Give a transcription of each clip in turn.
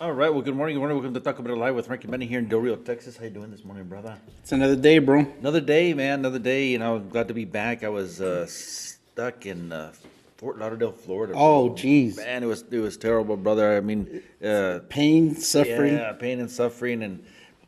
All right. Well, good morning. Good morning. Welcome to Tacobout Live with Frankie Manny here in Del Rio, Texas. How you doing this morning, brother? It's another day, bro. Another day, man. Another day. Glad to be back. I was stuck in Fort Lauderdale, Florida, Oh, bro. geez. Man, it was terrible, brother. I mean, Pain, suffering. yeah, pain and suffering, and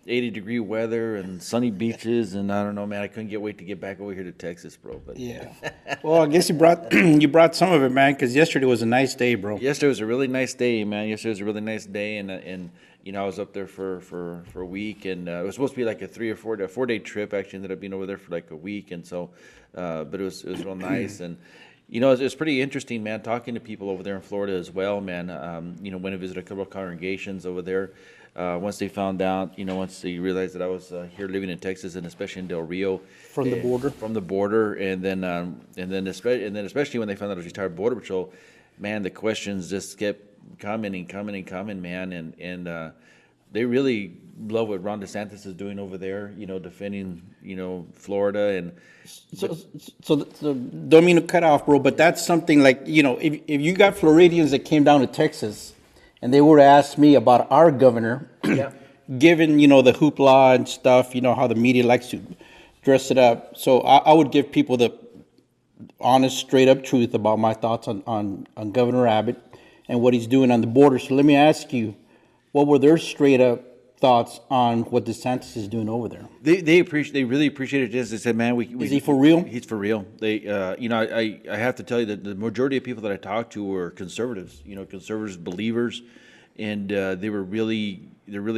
80-degree weather and sunny beaches, and I don't know, man. I couldn't wait to get back over here to Texas, bro. But Yeah. Well, I guess you brought you brought some of it, man, because yesterday was a nice day, bro. yesterday was a really nice day, man. Yesterday was a really nice day, and I was up there for a week, and it was supposed to be like a 4 day trip. Actually, ended up being over there for like a week, and so, but it was real nice, and it's pretty interesting, man. Talking to people over there in Florida as well, man. Went to visit a couple of congregations over there. Once they found out, once they realized that I was here living in Texas, and especially in Del Rio, From the border. from the border, and then especially when they found out I was retired border patrol, man, the questions just kept coming and coming and coming, man, and they really love what Ron DeSantis is doing over there, defending, Florida, and So don't mean to cut off, bro, but that's something like, if you got Floridians that came down to Texas and they were to ask me about our governor, yeah, given, the hoopla and stuff, how the media likes to dress it up. So I would give people the honest, straight up truth about my thoughts on Governor Abbott and what he's doing on the border. So let me ask you, what were their straight up thoughts on what DeSantis is doing over there? they really appreciated this. They said, man, Is he for real? He's for real. I have to tell you that the majority of people that I talked to were conservatives, conservatives, believers, and they're really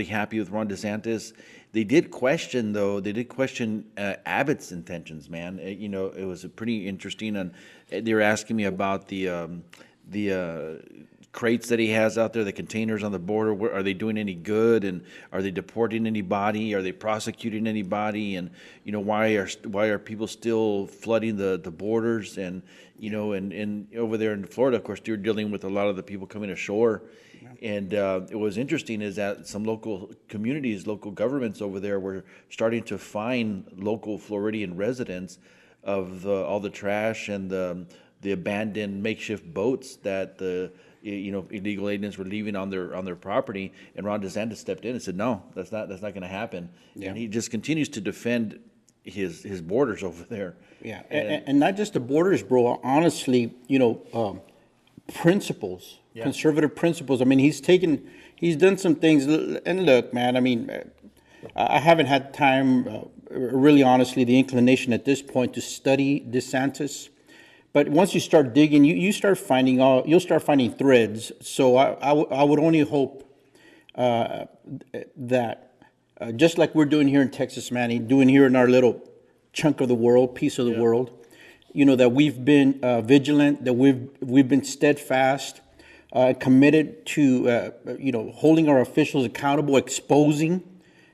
happy with Ron DeSantis. They did question, though. They did question Abbott's intentions, man. It was pretty interesting, and they were asking me about the crates that he has out there, the containers on the border. Are they doing any good? And are they deporting anybody? Are they prosecuting anybody? And why are people still flooding the borders? And and over there in Florida, of course, you're dealing with a lot of the people coming ashore. And it was interesting is that some local communities, local governments over there were starting to fine local Floridian residents of all the trash and the abandoned makeshift boats that the illegal aliens were leaving on their property. And Ron DeSantis stepped in and said, no, that's not going to happen. Yeah. And he just continues to defend his borders over there. Yeah, and not just the borders, bro. Honestly, principles, Yeah. conservative principles. I mean, he's done some things. And look, man, I mean, I haven't had time, really honestly, the inclination at this point to study DeSantis. But once you start digging, you'll start finding threads. So I would only hope that just like we're doing here in Texas, Manny, doing here in our little chunk of the world, piece of the world, that we've been vigilant, that we've been steadfast, committed to holding our officials accountable, exposing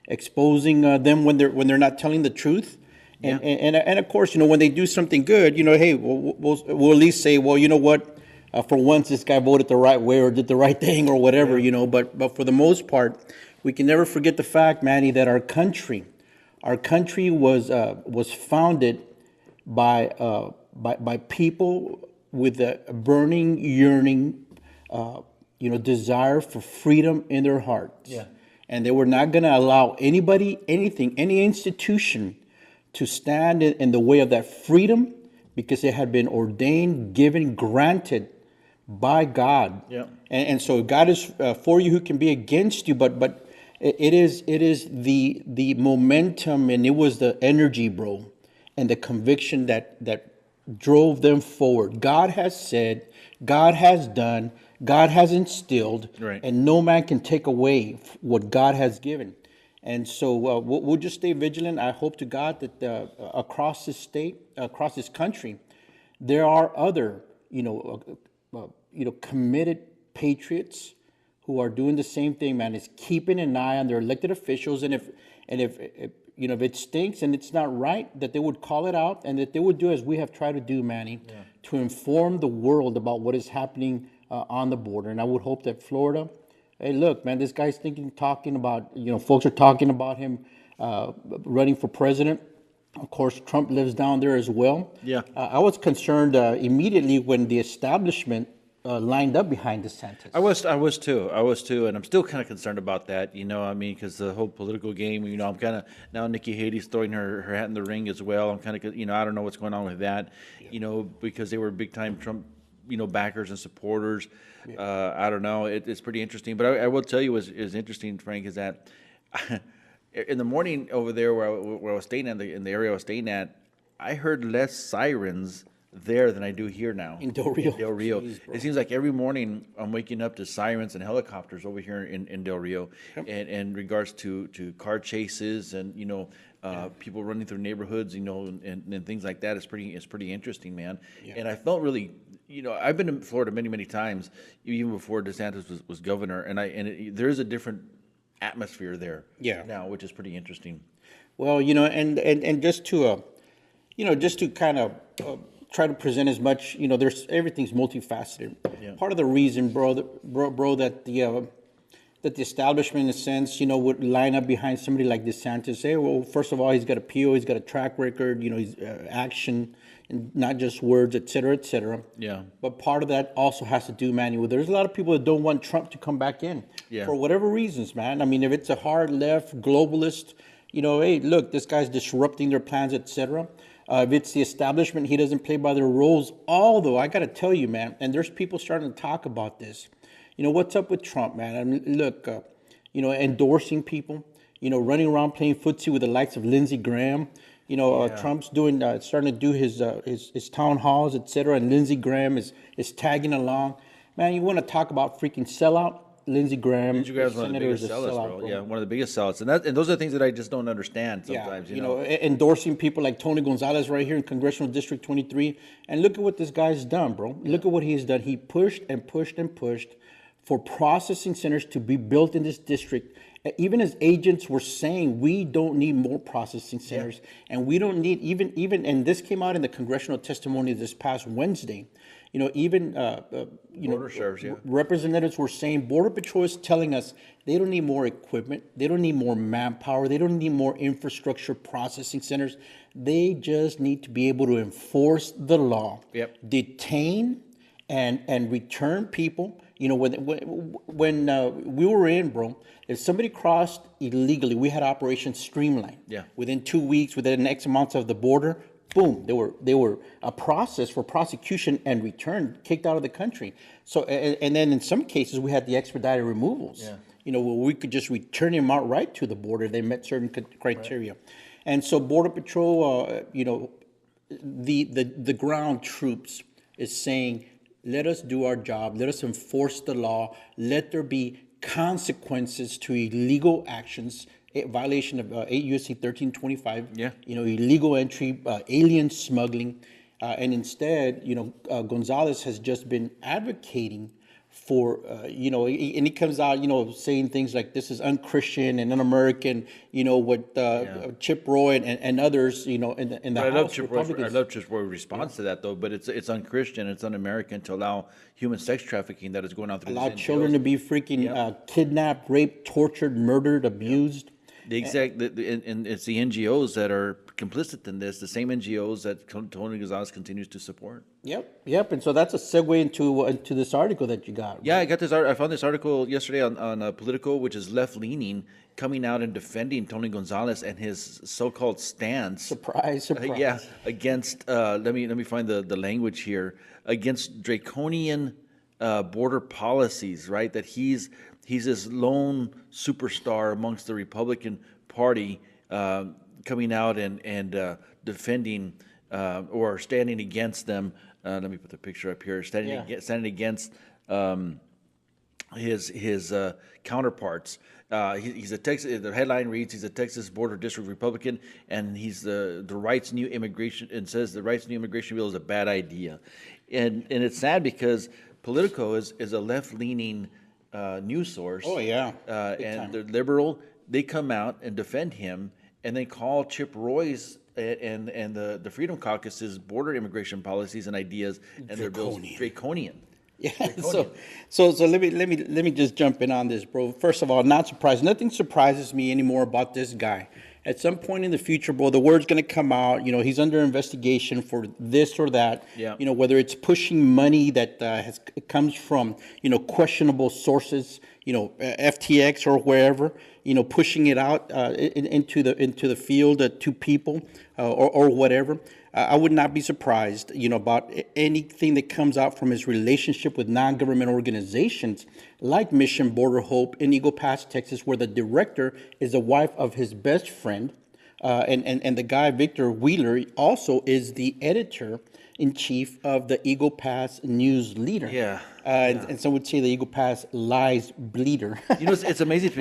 them when they're not telling the truth. And of course, when they do something good, hey, we'll at least say, well, you know what, for once this guy voted the right way or did the right thing or whatever, But for the most part, we can never forget the fact, Manny, that our country was founded by people with a burning, yearning, desire for freedom in their hearts. Yeah. And they were not going to allow anybody, anything, any institution to stand in the way of that freedom, because it had been ordained, given, granted by God. Yeah. And so God is for you, who can be against you, but it is the momentum, and it was the energy, bro, and the conviction that drove them forward. God has said, God has done, God has instilled, Right. And no man can take away what God has given. And so we'll just stay vigilant. I hope to God that across this state, across this country, there are other, committed patriots who are doing the same thing, man. Is keeping an eye on their elected officials, and if it stinks and it's not right, that they would call it out, and that they would do as we have tried to do, Manny, to inform the world about what is happening on the border. And I would hope that Florida. Hey, look, man, this guy's talking about, folks are talking about him running for president. Of course, Trump lives down there as well. Yeah. I was concerned immediately when the establishment lined up behind DeSantis. I was too, and I'm still kind of concerned about that. I mean, because the whole political game. I'm kind of now Nikki Haley's throwing her hat in the ring as well. I'm kind of, I don't know what's going on with that. Because they were big time Trump, backers and supporters. I don't know. It's pretty interesting. But I will tell you, is interesting, Frank, is that in the morning over there where I was staying in the area I was staying at, I heard less sirens there than I do here now. In Del Rio. Del Rio. Jeez, bro. It seems like every morning I'm waking up to sirens and helicopters over here in Del Rio, and in regards to car chases and people running through neighborhoods, and things like that. It's pretty interesting, man. And I felt really, I've been in Florida many times, even before DeSantis was governor, and there is a different atmosphere there now, which is pretty interesting. Well, and just to, just to kind of try to present as much, there's everything's multifaceted. Yeah. Part of the reason, bro, that the establishment, in a sense, would line up behind somebody like DeSantis. Say, well, first of all, he's got a PO, he's got a track record, he's action, and not just words, et cetera, et cetera. Yeah. But part of that also has to do, man, with there's a lot of people that don't want Trump to come back in for whatever reasons, man. I mean, if it's a hard left globalist, hey, look, this guy's disrupting their plans, et cetera. If it's the establishment, he doesn't play by their rules. Although, I got to tell you, man, and there's people starting to talk about this. What's up with Trump, man? I mean, look, endorsing people, running around playing footsie with the likes of Lindsey Graham. Trump's starting to do his town halls, et cetera, and Lindsey Graham is tagging along. Man, you want to talk about freaking sellout? Lindsey Graham Lindsey Graham's one of the biggest sellouts, bro. Yeah, one of the biggest sellouts, and those are things that I just don't understand sometimes. Endorsing people like Tony Gonzalez right here in Congressional District 23, and look at what this guy's done, bro. Look at what he's done. He pushed and pushed and pushed for processing centers to be built in this district. Even as agents were saying, we don't need more processing centers, and we don't need even. And this came out in the congressional testimony this past Wednesday. Border sheriffs, representatives were saying Border Patrol is telling us they don't need more equipment, they don't need more manpower, they don't need more infrastructure processing centers. They just need to be able to enforce the law, detain and return people. When we were in, bro, if somebody crossed illegally, we had Operation Streamline. Yeah. Within 2 weeks, within X amounts of the border, boom, they were a process for prosecution and return, kicked out of the country. So, and then in some cases we had the expedited removals. Yeah. Where we could just return them outright to the border. They met certain criteria, and so Border Patrol, the ground troops is saying, let us do our job. Let us enforce the law. Let there be consequences to illegal actions. Violation of 8 U.S.C. 1325. Yeah. Illegal entry, alien smuggling, and instead, Gonzalez has just been advocating for, and he comes out, saying things like this is unchristian and un-American. What Chip Roy and others, in the House Republicans. I love Chip Roy's response to that, though. But it's unchristian, it's un-American to allow human sex trafficking that is going on through. Allow children to be freaking kidnapped, raped, tortured, murdered, abused. And it's the NGOs that are complicit in this, the same NGOs that Tony Gonzalez continues to support. Yep. And so that's a segue into this article that you got. Right? Yeah, I found this article yesterday on Politico, which is left-leaning, coming out and defending Tony Gonzalez and his so-called stance. Surprise. Against, let me find the language here, against draconian border policies, right? That he's this lone superstar amongst the Republican Party, coming out and defending or standing against them. Let me put the picture up here. Standing against his counterparts. He's a Texas. The headline reads, "He's a Texas Border District Republican, and he's the Right's new immigration and says the Right's new immigration bill is a bad idea." And it's sad because Politico is a left-leaning news source. Oh yeah. And they're liberal. They come out and defend him, and they call Chip Roy's and the Freedom Caucus's border immigration policies and ideas and their bills draconian. Yeah. So let me just jump in on this, bro. First of all, not surprised. Nothing surprises me anymore about this guy. At some point in the future, bro, the word's going to come out. He's under investigation for this or that. Yeah. Whether it's pushing money that comes from questionable sources, FTX or wherever. Pushing it out into the field to people or whatever. I would not be surprised, about anything that comes out from his relationship with non-government organizations like Mission Border Hope in Eagle Pass, Texas, where the director is the wife of his best friend, and the guy Victor Wheeler also is the editor-in-chief of the Eagle Pass News Leader. Yeah. And some would say the Eagle Pass lies bleeder. It's amazing.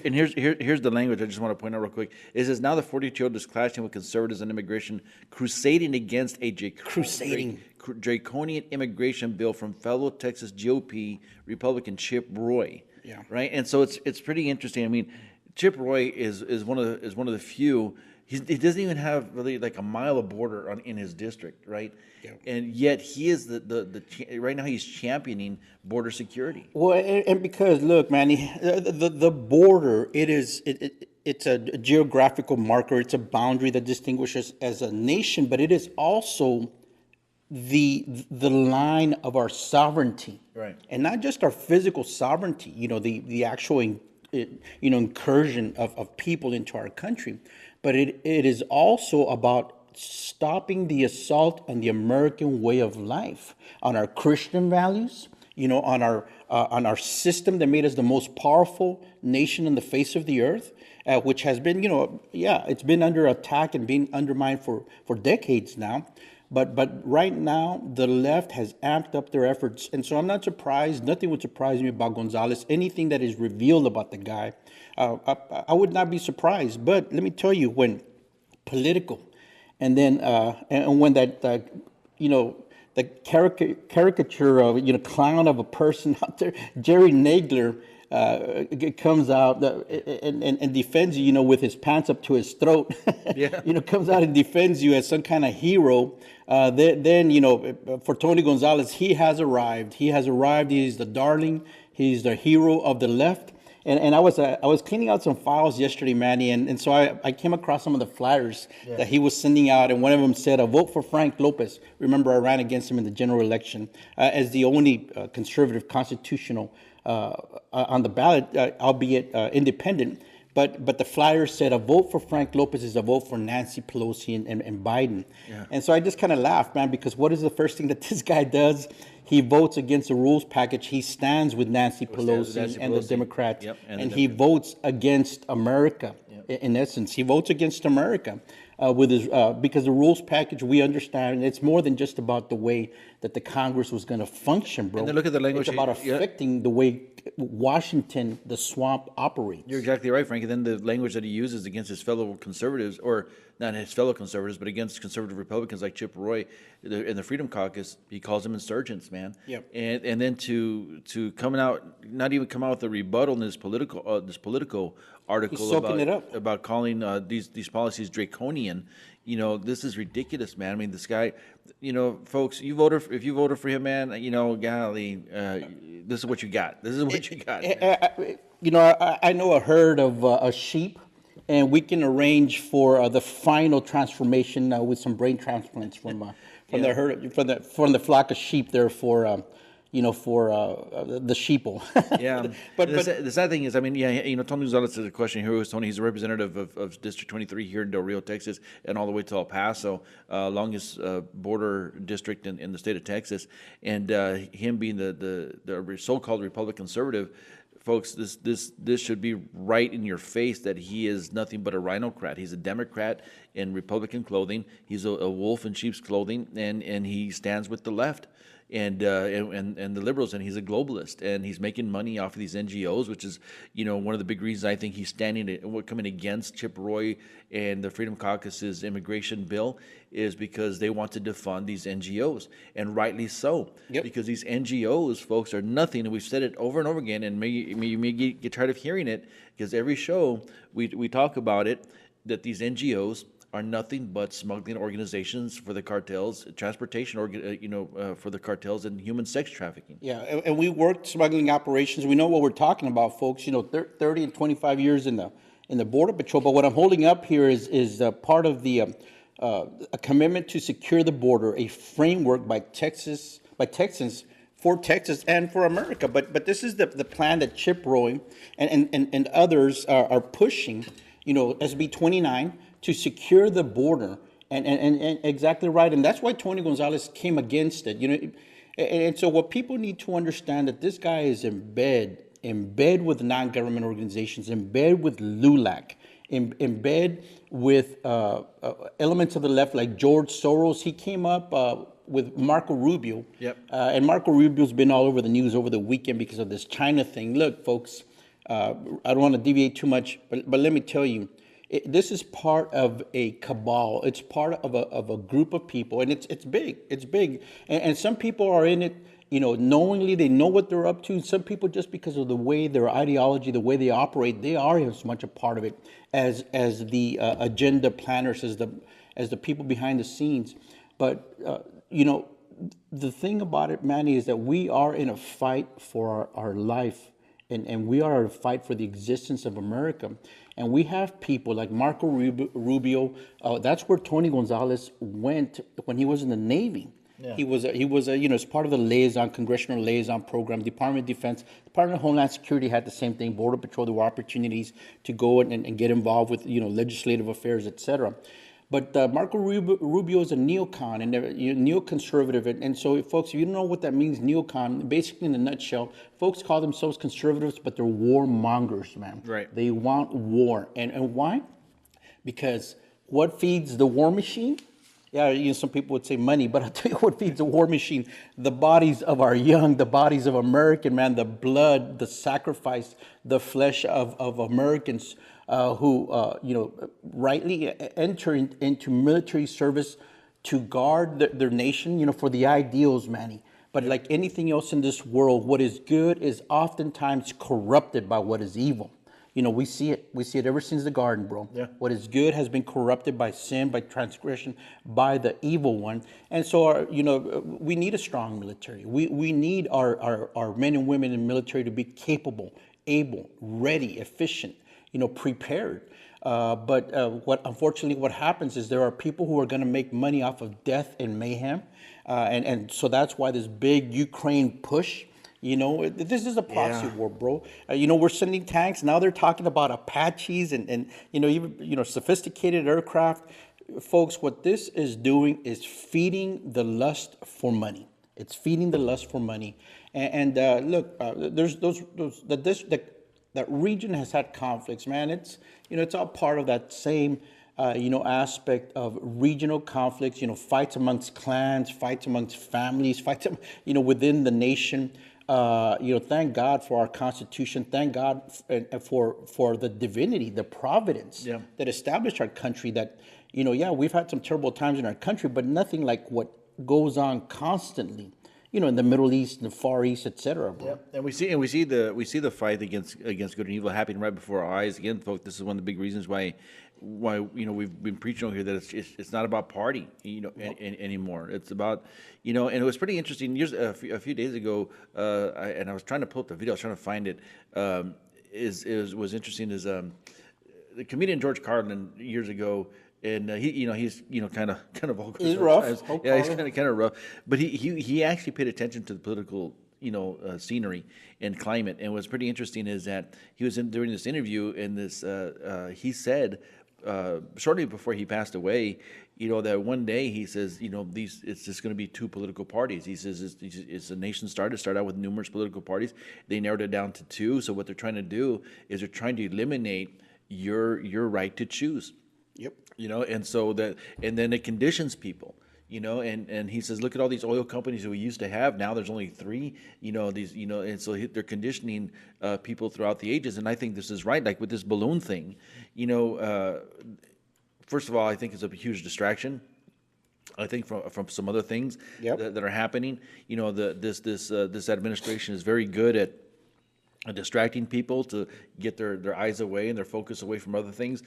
And here's the language I just want to point out real quick. It says, now the 42-year-old is clashing with conservatives on immigration, crusading against a draconian immigration bill from fellow Texas GOP Republican Chip Roy. Yeah. Right. And so it's pretty interesting. I mean, Chip Roy is one of the few. He doesn't even have really like a mile of border in his district, right? Yeah. And yet he is right now he's championing border security. Well, and because look, Manny, the border it's a geographical marker. It's a boundary that distinguishes us as a nation, but it is also the line of our sovereignty, right? And not just our physical sovereignty. The actual incursion of people into our country. But it is also about stopping the assault on the American way of life, on our Christian values, on our system that made us the most powerful nation on the face of the earth, which has been, it's been under attack and being undermined for decades now. But right now, the left has amped up their efforts. And so I'm not surprised. Nothing would surprise me about Gonzalez. Anything that is revealed about the guy, I would not be surprised. But let me tell you, when political, and then and when that, the caricature of, clown of a person out there, Jerry Nagler, comes out and defends you, with his pants up to his throat. Yeah. Comes out and defends you as some kind of hero. Then for Tony Gonzalez, he has arrived. He's the darling. He's the hero of the left. And I was cleaning out some files yesterday, Manny, and so I came across some of the flyers that he was sending out, and one of them said, "Vote for Frank Lopez." Remember, I ran against him in the general election as the only conservative constitutional on the ballot, albeit independent. But the flyer said, "A vote for Frank Lopez is a vote for Nancy Pelosi and Biden." Yeah. And so I just kind of laughed, man, because what is the first thing that this guy does? He votes against the rules package. He stands with Nancy Pelosi and the Democrats, and he votes against America. Yep. In essence, he votes against America with his because the rules package, we understand, it's more than just about the way that the Congress was going to function, bro. And then look at the language. It's about affecting the way Washington, the swamp, operates. You're exactly right, Frank. And then the language that he uses against his fellow conservatives, or not his fellow conservatives, but against conservative Republicans like Chip Roy in the Freedom Caucus, he calls them insurgents, man. Yep. And then to coming out, not even come out with a rebuttal in this political article about calling these policies draconian. This is ridiculous, man. I mean, this guy, folks, if you voted for him, man, golly, this is what you got. This is what you got. I know a herd of a sheep, and we can arrange for the final transformation with some brain transplants from the herd, from the flock of sheep there for the sheeple. Yeah, but the sad thing is, I mean, Tony Gonzalez is a question here. Tony, he's a representative of District 23 here in Del Rio, Texas, and all the way to El Paso, longest border district in the state of Texas. And him being the so-called Republican conservative, folks, this should be right in your face that he is nothing but a rhinocrat. He's a Democrat in Republican clothing. He's a wolf in sheep's clothing, and he stands with the left. And the liberals, and he's a globalist, and he's making money off of these NGOs, which is, one of the big reasons I think he's coming against Chip Roy and the Freedom Caucus's immigration bill is because they want to defund these NGOs, and rightly so. Yep. Because these NGOs, folks, are nothing, and we've said it over and over again, and you may get tired of hearing it, because every show we talk about it, that these NGOs are nothing but smuggling organizations for the cartels, transportation, for the cartels, and human sex trafficking. Yeah, and we worked smuggling operations. We know what we're talking about, folks. 30 and 25 years in in the Border Patrol. But what I'm holding up here is part of the a commitment to secure the border, a framework by Texans for Texas and for America. But this is the plan that Chip Roy and others are pushing. SB 29 to secure the border. And exactly right. And that's why Tony Gonzalez came against it. And so what people need to understand that this guy is in bed with non-government organizations, in bed with LULAC, in bed with elements of the left like George Soros. He came up with Marco Rubio. Yep. And Marco Rubio's been all over the news over the weekend because of this China thing. Look, folks, I don't want to deviate too much, but let me tell you, this is part of a cabal. It's part of a group of people, and it's big. It's big, and some people are in it, knowingly. They know what they're up to. And some people, just because of the way their ideology, the way they operate, they are as much a part of it as the agenda planners, as the people behind the scenes. But the thing about it, Manny, is that we are in a fight for our life. And we are in a fight for the existence of America. And we have people like Marco Rubio. That's where Tony Gonzalez went when he was in the Navy. Yeah. He was as part of the congressional liaison program. Department of Defense, Department of Homeland Security had the same thing. Border Patrol, there were opportunities to go and get involved with legislative affairs, etc. But Marco Rubio is a neocon and neoconservative. And so, folks, if you don't know what that means, neocon, basically in a nutshell, folks call themselves conservatives, but they're warmongers, man. Right. They want war. And why? Because what feeds the war machine? Yeah, some people would say money, but I'll tell you what feeds the war machine: the bodies of our young, the bodies of American, man, the blood, the sacrifice, the flesh of Americans who, rightly enter into military service to guard their nation, for the ideals, Manny. But like anything else in this world, what is good is oftentimes corrupted by what is evil. We see it. We see it ever since the garden, bro. Yeah. What is good has been corrupted by sin, by transgression, by the evil one. And so, we need a strong military. We need our men and women in the military to be capable, able, ready, efficient, prepared. But unfortunately, what happens is there are people who are going to make money off of death and mayhem. And so that's why this big Ukraine push. This is a proxy war, bro. We're sending tanks. Now they're talking about Apaches and even sophisticated aircraft. Folks, what this is doing is feeding the lust for money. It's feeding the lust for money. And look, there's that region has had conflicts, man. It's all part of that same aspect of regional conflicts. Fights amongst clans, fights amongst families, fights within the nation. Thank God for our Constitution. Thank God for the divinity, the providence that established our country. That we've had some terrible times in our country, but nothing like what goes on constantly. In the Middle East, the Far East, etc. Yeah, and we see the fight against good and evil happening right before our eyes. Again, folks, this is one of the big reasons why we've been preaching over here that it's not about party anymore. It's about and it was pretty interesting. A few days ago, I was trying to pull up the video. I was trying to find it. Was interesting is the comedian George Carlin years ago. And he's kind of vocal. He's rough. Yeah, he's kind of rough. But he actually paid attention to the political scenery and climate. And what's pretty interesting is that he was during this interview, and he said shortly before he passed away, that one day he says, it's just going to be two political parties. He says it's a nation started out with numerous political parties. They narrowed it down to two. So what they're trying to do is they're trying to eliminate your right to choose. Yep. And so and then it conditions people, and he says, look at all these oil companies that we used to have. Now there's only three, and so they're conditioning people throughout the ages. And I think this is right. Like with this balloon thing, first of all, I think it's a huge distraction. I think from some other things that are happening, this administration is very good distracting people to get their eyes away and their focus away from other things,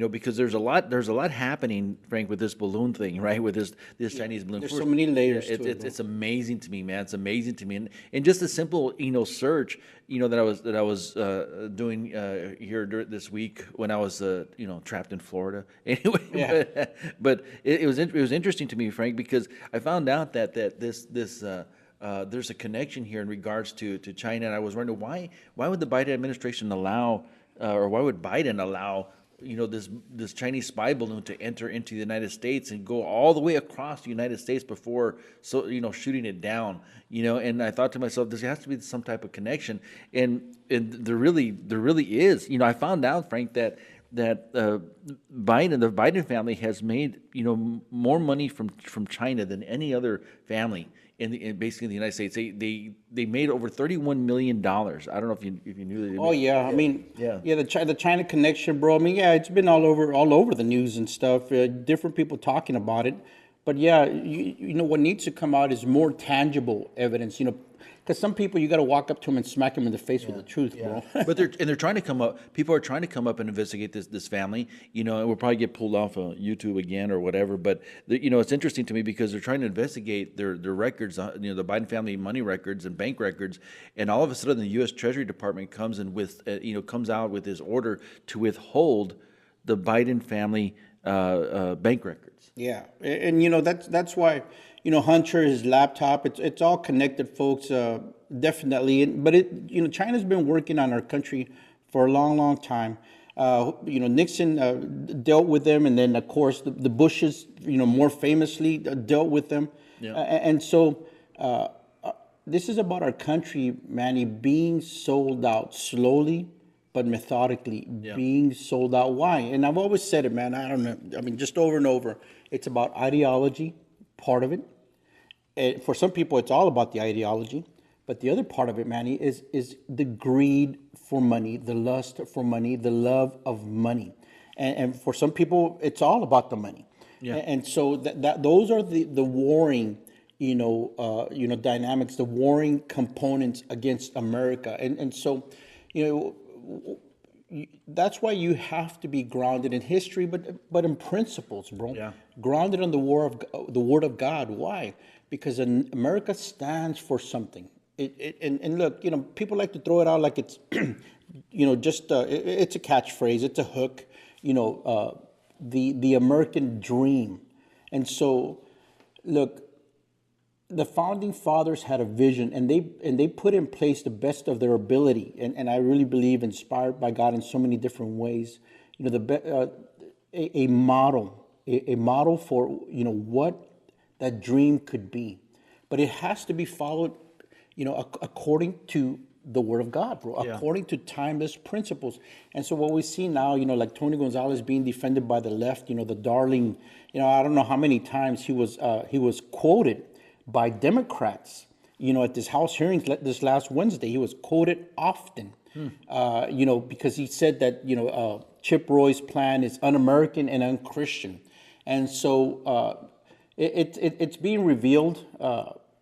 because there's a lot happening, Frank, with this balloon thing, right? With this Chinese balloon. There's so many layers to it, bro. It's amazing to me, man. It's amazing to me, and just a simple search, that I was doing here this week when I was trapped in Florida. Anyway, Yeah. but it was interesting to me, Frank, because I found out that this there's a connection here in regards to China, and I was wondering why would the Biden administration allow, or why would Biden allow, this Chinese spy balloon to enter into the United States and go all the way across the United States before shooting it down, and I thought to myself, there has to be some type of connection, and there really is. I found out, Frank, that the Biden family has made more money from China than any other family basically in the United States. They made over $31 million. I don't know if you knew that. Oh yeah, I mean, yeah. the China connection, bro. I mean, yeah, it's been all over the news and stuff. Different people talking about it, but yeah, you know what needs to come out is more tangible evidence. Because some people, you got to walk up to them and smack them in the face with the truth, bro. But they're trying to come up. People are trying to come up and investigate this family. And we'll probably get pulled off of YouTube again or whatever. But it's interesting to me because they're trying to investigate their records. The Biden family money records and bank records. And all of a sudden, the U.S. Treasury Department comes in with comes out with this order to withhold the Biden family bank records. Yeah, and that's why Hunter, his laptop, it's all connected, folks. Definitely, but China's been working on our country for a long time. Nixon dealt with them, and then of course the Bushes, more famously dealt with them. Yeah. And so this is about our country, Manny, being sold out slowly but methodically, being sold out. Why? And I've always said it, man. I don't know. I mean, just over and over. It's about ideology, part of it. And for some people, it's all about the ideology. But the other part of it, Manny, is the greed for money, the lust for money, the love of money. And for some people, it's all about the money. Yeah. And so that those are the warring, dynamics, the warring components against America. And so, that's why you have to be grounded in history, but in principles, bro. Yeah. Grounded on the Word of God. Why? Because America stands for something. And look, people like to throw it out like it's, it's a catchphrase, it's a hook. The American dream. And so, look, the founding fathers had a vision, and they put in place the best of their ability, and I really believe inspired by God in so many different ways. A model for what that dream could be, but it has to be followed, according to the Word of God, bro, according to timeless principles. And so what we see now, like Tony Gonzalez being defended by the left, the darling, I don't know how many times he was quoted by Democrats, at this House hearings this last Wednesday. He was quoted often, because he said that, Chip Roy's plan is un-American and un-Christian. And so it's being revealed,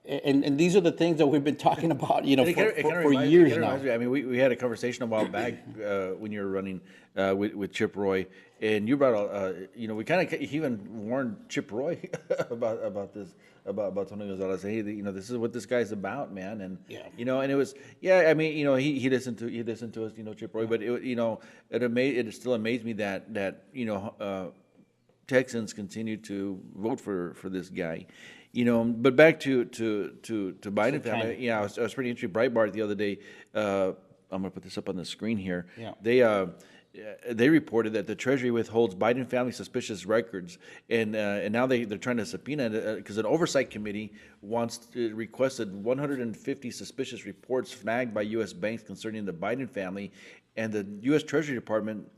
and these are the things that we've been talking about, for years now. I mean, we had a conversation a while back when you were running with Chip Roy, and you brought we kind of even warned Chip Roy about this. About Tony Gonzalez, hey, this is what this guy's about, man, and and it was, I mean, he listened to us, Chip Roy, but it still amazed me that Texans continue to vote for this guy, But back to Biden family, I was pretty interested. Breitbart the other day, I'm gonna put this up on the screen here. Yeah. They reported that the Treasury withholds Biden family suspicious records, and now they're trying to subpoena because an oversight committee requested 150 suspicious reports flagged by U.S. banks concerning the Biden family, and the U.S. Treasury Department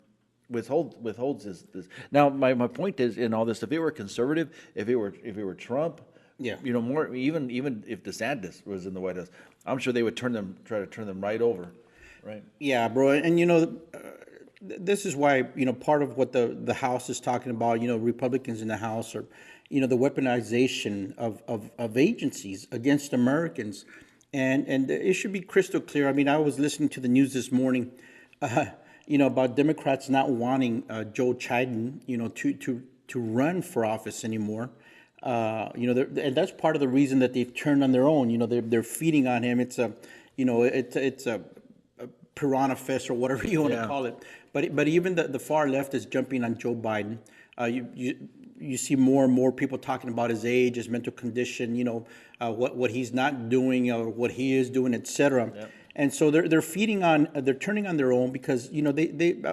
withholds this. Now, my point is, in all this, if it were conservative, if it were Trump, more even if DeSantis was in the White House, I'm sure they would try to turn them right over, right? Yeah, bro, and this is why, part of what the House is talking about, Republicans in the House, or, the weaponization of agencies against Americans. And it should be crystal clear. I mean, I was listening to the news this morning, about Democrats not wanting Joe Biden, to run for office anymore. And that's part of the reason that they've turned on their own. They're feeding on him. It's a piranha fest or whatever you want to call it. But even the far left is jumping on Joe Biden. You see more and more people talking about his age, his mental condition, what he's not doing or what he is doing, etc. Yep. And so they're turning on their own because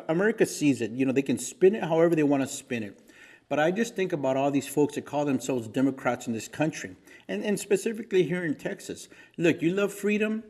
America sees it. They can spin it however they want to spin it. But I just think about all these folks that call themselves Democrats in this country, and specifically here in Texas. Look, you love freedom.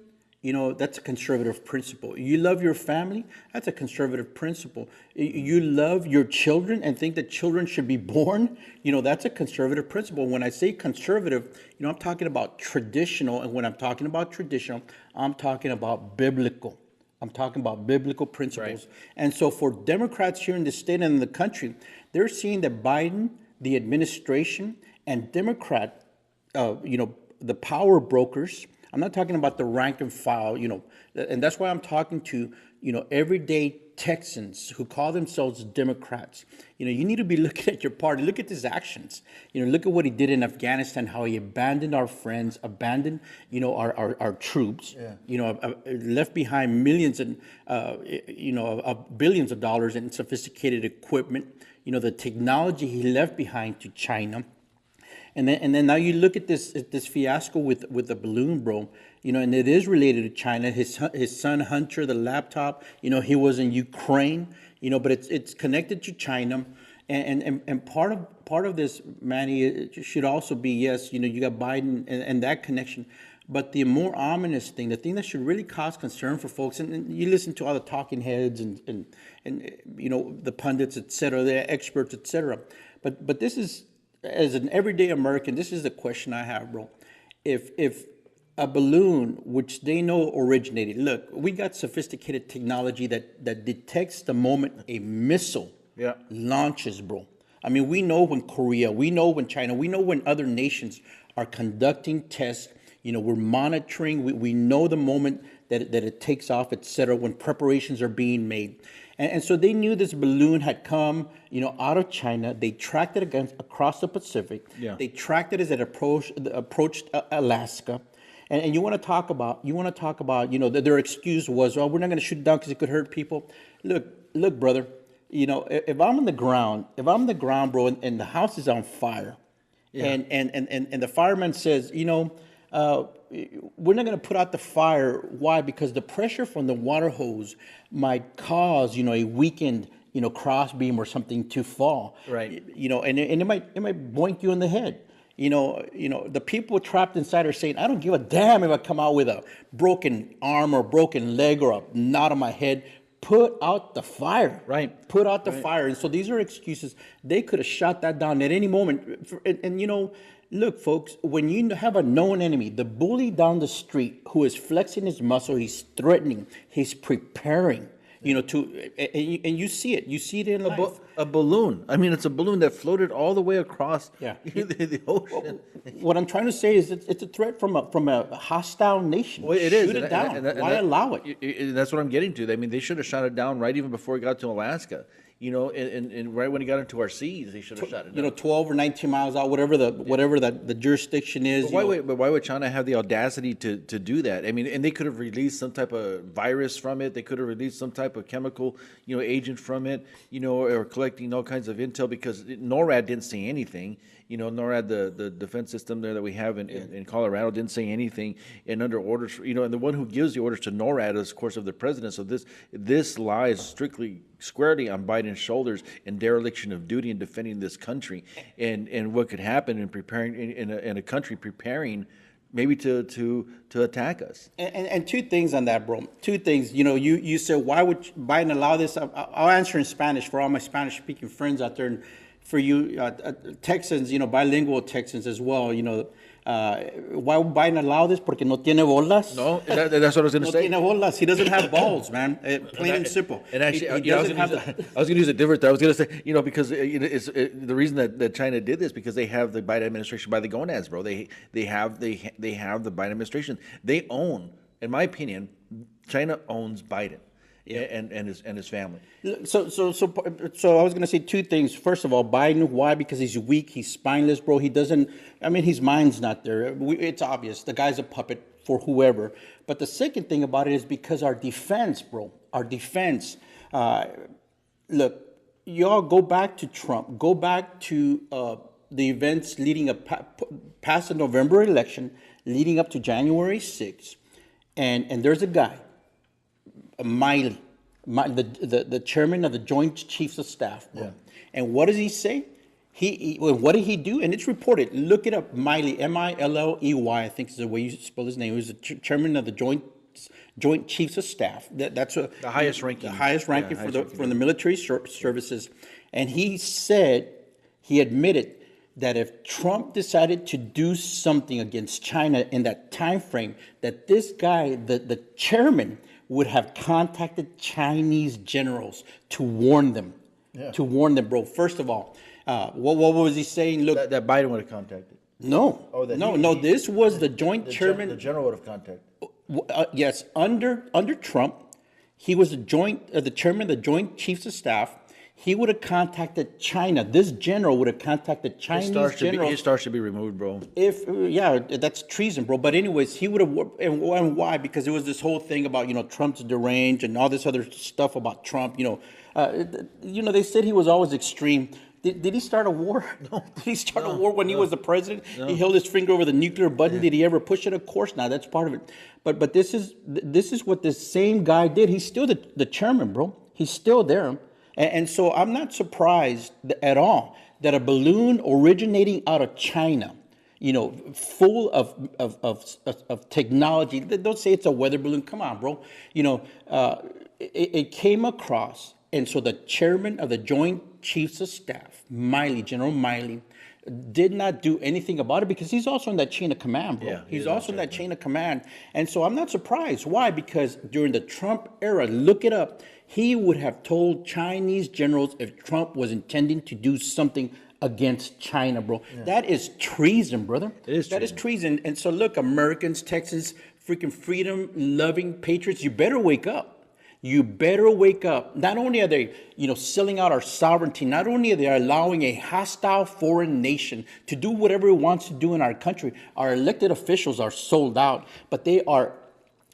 That's a conservative principle. You love your family, that's a conservative principle. You love your children and think that children should be born, that's a conservative principle. When I say conservative, I'm talking about traditional, and when I'm talking about traditional, I'm talking about biblical. I'm talking about biblical principles. Right. And so for Democrats here in the state and in the country, they're seeing that Biden, the administration, and Democrat, the power brokers, I'm not talking about the rank and file, and that's why I'm talking to, everyday Texans who call themselves Democrats. You need to be looking at your party. Look at his actions. Look at what he did in Afghanistan, how he abandoned our friends, abandoned, our troops, left behind millions and, billions of dollars in sophisticated equipment, the technology he left behind to China. And then now you look at this fiasco with the balloon, bro. And it is related to China. His son Hunter, the laptop. He was in Ukraine. But it's connected to China, and part of this, Manny, it should also be yes. You got Biden and that connection. But the more ominous thing, the thing that should really cause concern for folks, and you listen to all the talking heads and the pundits, et cetera, the experts, et cetera. But this is, as an everyday American, this is the question I have, bro. If a balloon, which they know originated, look, we got sophisticated technology that detects the moment a missile launches, bro. I mean, we know when Korea, we know when China, we know when other nations are conducting tests. We're monitoring. We know the moment that it takes off, et cetera, when preparations are being made. And so they knew this balloon had come, out of China. They tracked it across the Pacific. Yeah. They tracked it as it approached Alaska. And you want to talk about, their excuse was, well, we're not going to shoot it down because it could hurt people. Look, brother, if I'm on the ground, bro, and the house is on fire, and the fireman says, we're not going to put out the fire. Why? Because the pressure from the water hose might cause, a weakened, cross beam or something to fall. Right. And it might boink you in the head. The people trapped inside are saying, I don't give a damn if I come out with a broken arm or broken leg or a knot on my head. Put out the fire. Right. Put out the fire. And so these are excuses. They could have shot that down at any moment. And look, folks, when you have a known enemy, the bully down the street who is flexing his muscle, he's threatening, he's preparing, and you see it. You see it in life. A balloon. I mean, it's a balloon that floated all the way across the ocean. What I'm trying to say is it's a threat from a hostile nation. Well, it is. Shoot it down. Why allow it? That's what I'm getting to. I mean, they should have shot it down right even before it got to Alaska. And right when it got into our seas, they should have shot it down. 12 or 19 miles out, whatever the jurisdiction is. But why would China have the audacity to do that? I mean, and they could have released some type of virus from it. They could have released some type of chemical, agent from it, or collecting all kinds of intel, because NORAD didn't say anything. NORAD, the defense system there that we have in Colorado, didn't say anything. And under orders, and the one who gives the orders to NORAD is, of course, of the president. So this lies squarely on Biden's shoulders in dereliction of duty in defending this country, and what could happen in preparing in a country preparing maybe to attack us. And two things on that, bro. Two things. You said, why would Biden allow this? I'll answer in Spanish for all my Spanish-speaking friends out there, and for you Texans, bilingual Texans as well. Why would Biden allow this? Porque no tiene bolas. No, that's what I was going to No say. tiene bolas. He doesn't have balls, man. Plain and simple. And actually, He doesn't have I was going to use a different. I was going to say, because the reason that China did this because they have the Biden administration by the gonads, bro. They have the Biden administration. They own, in my opinion, China owns Biden. Yeah. And his family. So I was going to say two things. First of all, Biden, why? Because he's weak, he's spineless, bro. He doesn't, I mean, his mind's not there. It's obvious. The guy's a puppet for whoever. But the second thing about it is because our defense, bro, our defense, look, y'all go back to Trump, go back to the events leading up past the November election, leading up to January 6th. And there's a guy, Miley, the chairman of the Joint Chiefs of Staff. Bro. Yeah. And what does he say? What did he do? And it's reported. Look it up. Miley, M-I-L-L-E-Y, I think is the way you spell his name. He was the chairman of the Joint Chiefs of Staff. That's the highest ranking. The highest ranking from the military services. And he said, he admitted that if Trump decided to do something against China in that time frame, that this guy, the chairman, would have contacted Chinese generals to warn them. Yeah. To warn them, bro. First of all, what was he saying? Look, that Biden would have contacted. No, no. This was the joint chairman. The general would have contacted. Yes, under Trump, he was the chairman of the Joint Chiefs of Staff. He would have contacted China. This general would have contacted Chinese generals. His star should be removed, bro. That's treason, bro. But anyways, he would have, and why? Because there was this whole thing about Trump's deranged and all this other stuff about Trump. They said he was always extreme. Did he start a war? No. Did he start a war when he was the president? No. He held his finger over the nuclear button. Yeah. Did he ever push it? Of course not. That's part of it. But this is what this same guy did. He's still the chairman, bro. He's still there. And so I'm not surprised at all that a balloon originating out of China, full of technology. Don't say it's a weather balloon. Come on, bro. It came across. And so the chairman of the Joint Chiefs of Staff, General Miley, did not do anything about it because he's also in that chain of command, bro. Yeah, he's also in that chain of command. And so I'm not surprised. Why? Because during the Trump era, look it up, he would have told Chinese generals if Trump was intending to do something against China, bro. Yeah. That is treason, brother. It is treason. That is treason. And so look, Americans, Texans, freaking freedom-loving patriots, you better wake up. You better wake up. Not only are they, selling out our sovereignty, not only are they allowing a hostile foreign nation to do whatever it wants to do in our country, our elected officials are sold out, but they are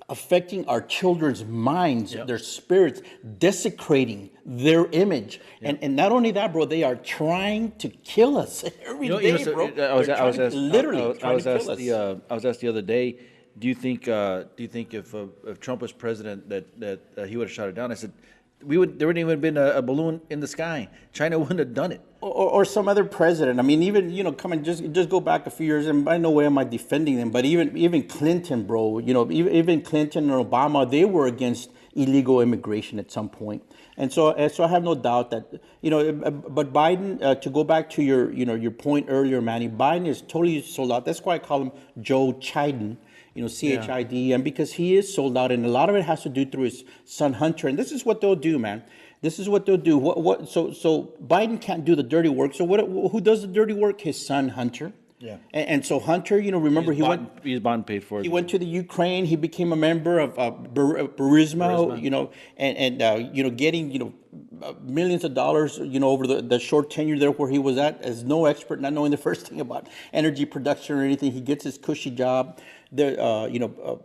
affecting our children's minds, yep, their spirits, desecrating their image. Yep. And not only that, bro, they are trying to kill us every day, bro. I was asked the other day, do you think if Trump was president that he would have shot it down? I said, there wouldn't even have been a balloon in the sky. China wouldn't have done it. Or some other president. I mean, even come on, just go back a few years, and by no way am I defending them, but even Clinton, bro, even Clinton and Obama, they were against illegal immigration at some point. And so I have no doubt that, but Biden, to go back to your point earlier, Manny, Biden is totally sold out. That's why I call him Joe Chiden. CHID, and because he is sold out, and a lot of it has to do through his son Hunter. And this is what they'll do, man. This is what they'll do. So Biden can't do the dirty work. So who does the dirty work? His son Hunter. Yeah. And so Hunter, remember he's bond paid for it. He went to the Ukraine. He became a member of Burisma. And getting millions of dollars, over the short tenure there where he was at as no expert, not knowing the first thing about energy production or anything. He gets his cushy job. Biden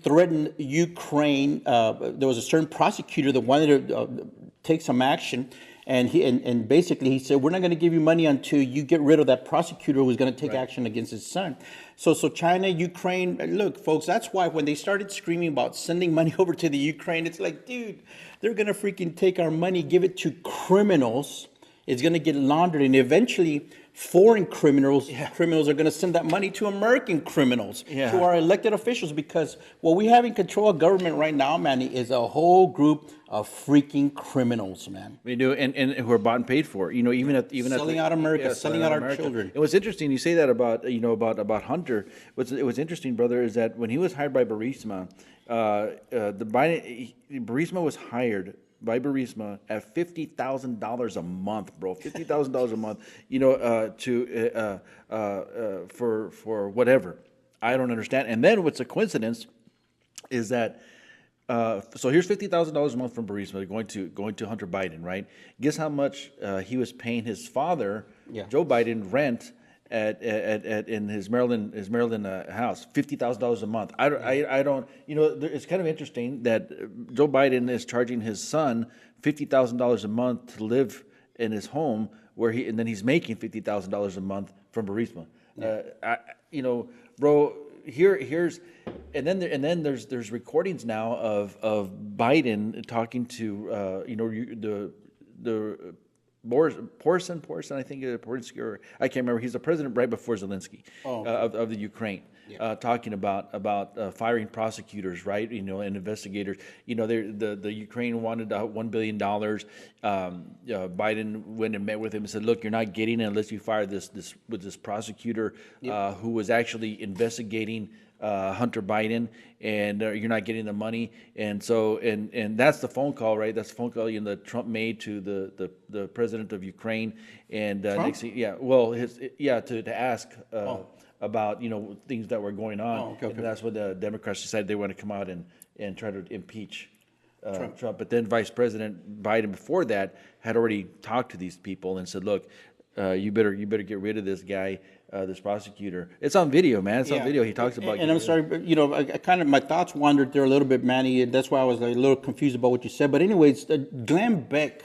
threatened Ukraine. There was a certain prosecutor that wanted to take some action. And basically he said, we're not going to give you money until you get rid of that prosecutor who's going to take action against his son. So China, Ukraine, look, folks, that's why when they started screaming about sending money over to the Ukraine, it's like, dude, they're going to freaking take our money, give it to criminals. It's going to get laundered. And eventually foreign criminals are going to send that money to American criminals, Yeah. to our elected officials, because what we have in control of government right now, Manny, is a whole group of freaking criminals, man. We do, and who are bought and paid for. Even Selling out America, selling out our children. It was interesting. You say that about about Hunter. What's interesting, brother, is that when he was hired by Burisma, Burisma was hired by Burisma at $50,000 a month, bro. $50,000 a month. For whatever. I don't understand. And then what's a coincidence is that. So here's $50,000 a month from Burisma going to Hunter Biden, right? Guess how much he was paying his father, Yeah. Joe Biden, rent at in his Maryland house, $50,000 a month. I don't it's kind of interesting that Joe Biden is charging his son $50,000 a month to live in his home, and then he's making $50,000 a month from Burisma. Bro. Here's and then there's recordings now of Biden talking to the Porson, I think, or I can't remember. He's the president right before Zelensky of the Ukraine, talking about firing prosecutors, right? And investigators. The Ukraine wanted $1 billion. Biden went and met with him and said, "Look, you're not getting it unless you fire this prosecutor who was actually investigating." Hunter Biden, and you're not getting the money, and so and that's the phone call, right? That's the phone call that Trump made to the president of Ukraine, and next thing, to ask about things that were going on, okay. and that's when the Democrats decided they want to come out and try to impeach Trump. But then Vice President Biden before that had already talked to these people and said, "Look, you better get rid of this guy." This prosecutor. It's on video, man. It's on video. He talks about. And I'm sorry, but I kind of my thoughts wandered there a little bit, Manny, and that's why I was a little confused about what you said. But anyways, Glenn Beck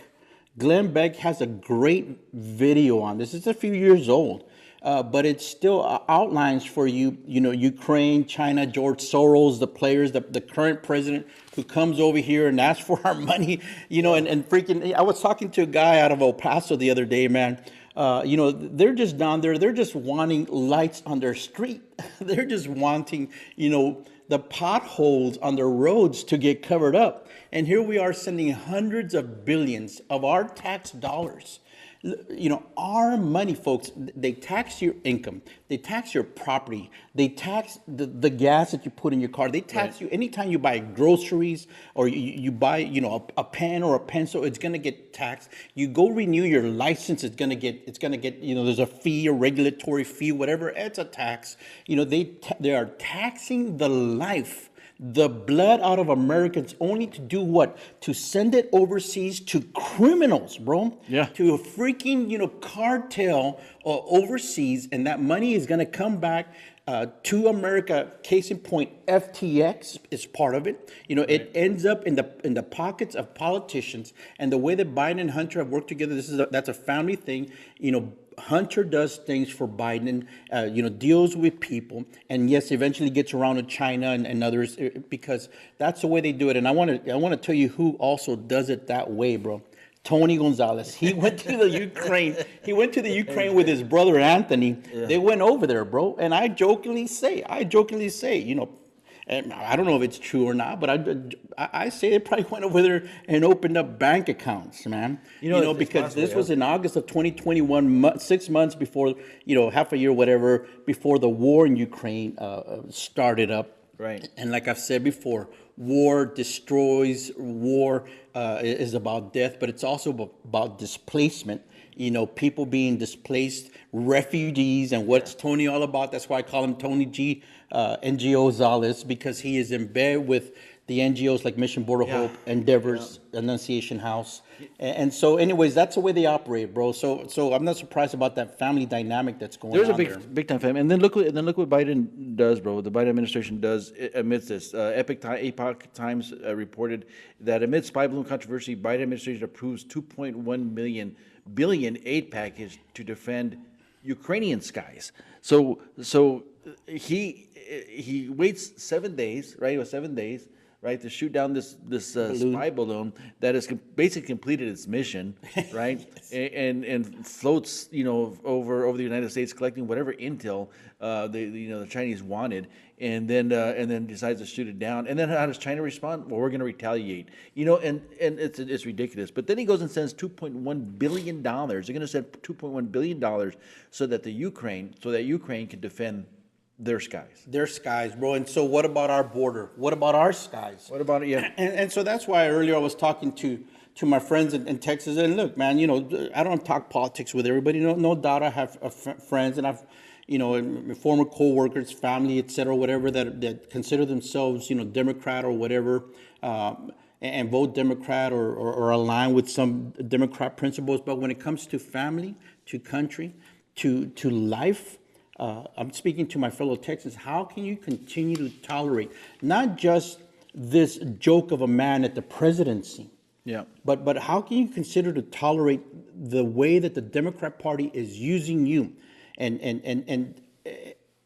has a great video on this. It's a few years old, but it still outlines for you, Ukraine, China, George Soros, the players, the current president who comes over here and asks for our money, and freaking. I was talking to a guy out of El Paso the other day, man. They're just down there. They're just wanting lights on their street. They're just wanting, the potholes on their roads to get covered up. And here we are sending hundreds of billions of our tax dollars. Our money, folks, they tax your income. They tax your property. They tax the gas that you put in your car. They tax you anytime you buy groceries or you buy, a pen or a pencil, it's going to get taxed. You go renew your license, it's going to get, there's a fee, a regulatory fee, whatever. It's a tax. They are taxing the blood out of Americans only to do what? To send it overseas to criminals, bro. Yeah. To a freaking, cartel overseas, and that money is going to come back to America. Case in point, FTX is part of it. It ends up in the pockets of politicians, and the way that Biden and Hunter have worked together, that's a family thing. Hunter does things for Biden, deals with people, and yes, eventually gets around to China and others, because that's the way they do it. And I want to tell you who also does it that way, bro. Tony Gonzalez. He went to the Ukraine. He went to the Ukraine with his brother Anthony. Yeah. They went over there, bro. And I jokingly say, and I don't know if it's true or not, but I say they probably went over there and opened up bank accounts, man. Because possible, this was in August of 2021, 6 months before, half a year, whatever, before the war in Ukraine started up. Right. And like I've said before, war destroys. War is about death, but it's also about displacement. People being displaced, refugees, and what's Tony all about? That's why I call him Tony G. NGO Gonzalez, because he is in bed with the NGOs like Mission Border Hope, Endeavors, Annunciation House. And so anyways, that's the way they operate, bro. So I'm not surprised about that family dynamic that's going on. There's a big time family. And then look what Biden does, bro. The Biden administration does amidst this. Epoch Times reported that amid spy balloon controversy, Biden administration approves 2.1 billion aid package to defend Ukrainian skies. So he waits 7 days, right? It was 7 days, right, to shoot down this spy balloon that has basically completed its mission, right, and floats, over the United States, collecting whatever intel the Chinese wanted, and then decides to shoot it down. And then how does China respond? Well, we're going to retaliate, and it's ridiculous. But then he goes and sends $2.1 billion. They're going to send $2.1 billion so that Ukraine can defend their skies. Their skies, bro. And so what about our border? What about our skies? What about it? Yeah. And so that's why earlier I was talking to my friends in Texas. And look, man, I don't talk politics with everybody. No doubt I have friends, and I've, former co-workers, family, et cetera, whatever, that consider themselves, Democrat or whatever, and vote Democrat or align with some Democrat principles. But when it comes to family, to country, to life, I'm speaking to my fellow Texans. How can you continue to tolerate not just this joke of a man at the presidency, but how can you consider to tolerate the way that the Democrat Party is using you, and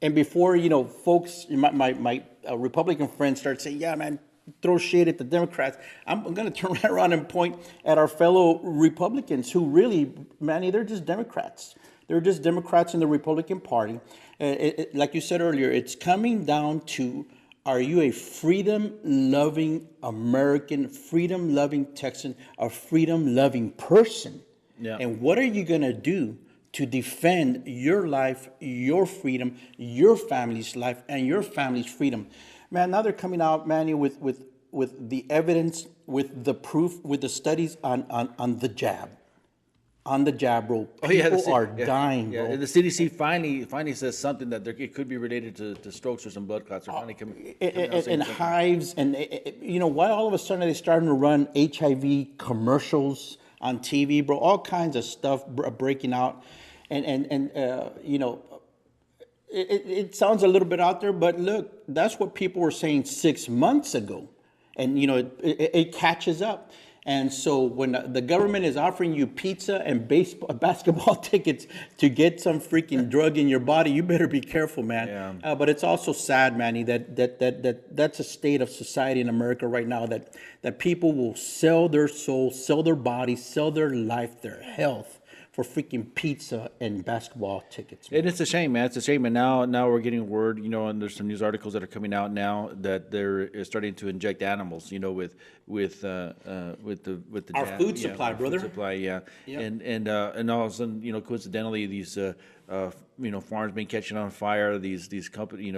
before folks, my Republican friends start saying, yeah, man, throw shade at the Democrats, I'm going to turn right around and point at our fellow Republicans who really, Manny, they're just Democrats. They're just Democrats in the Republican Party. Like you said earlier, it's coming down to, are you a freedom-loving American, freedom-loving Texan, a freedom-loving person? Yeah. And what are you going to do to defend your life, your freedom, your family's life, and your family's freedom? Man, now they're coming out, Manny, with the evidence, with the proof, with the studies on the jab. On the jab, bro. People are dying, bro. And the CDC finally says something that it could be related to strokes or some blood clots. Or and hives, and why all of a sudden are they starting to run HIV commercials on TV, bro? All kinds of stuff breaking out, and it sounds a little bit out there, but look, that's what people were saying 6 months ago, and it catches up. And so when the government is offering you pizza and basketball tickets to get some freaking drug in your body, you better be careful, man. Yeah. But it's also sad, Manny, that's a state of society in America right now, that people will sell their soul, sell their body, sell their life, their health for freaking pizza and basketball tickets, man. And it's a shame, man. It's a shame. And now we're getting word, and there's some news articles that are coming out now that they're starting to inject animals, with the Our food supply, brother. Food supply, yeah. Yep. And all of a sudden, coincidentally, these farms been catching on fire. These companies,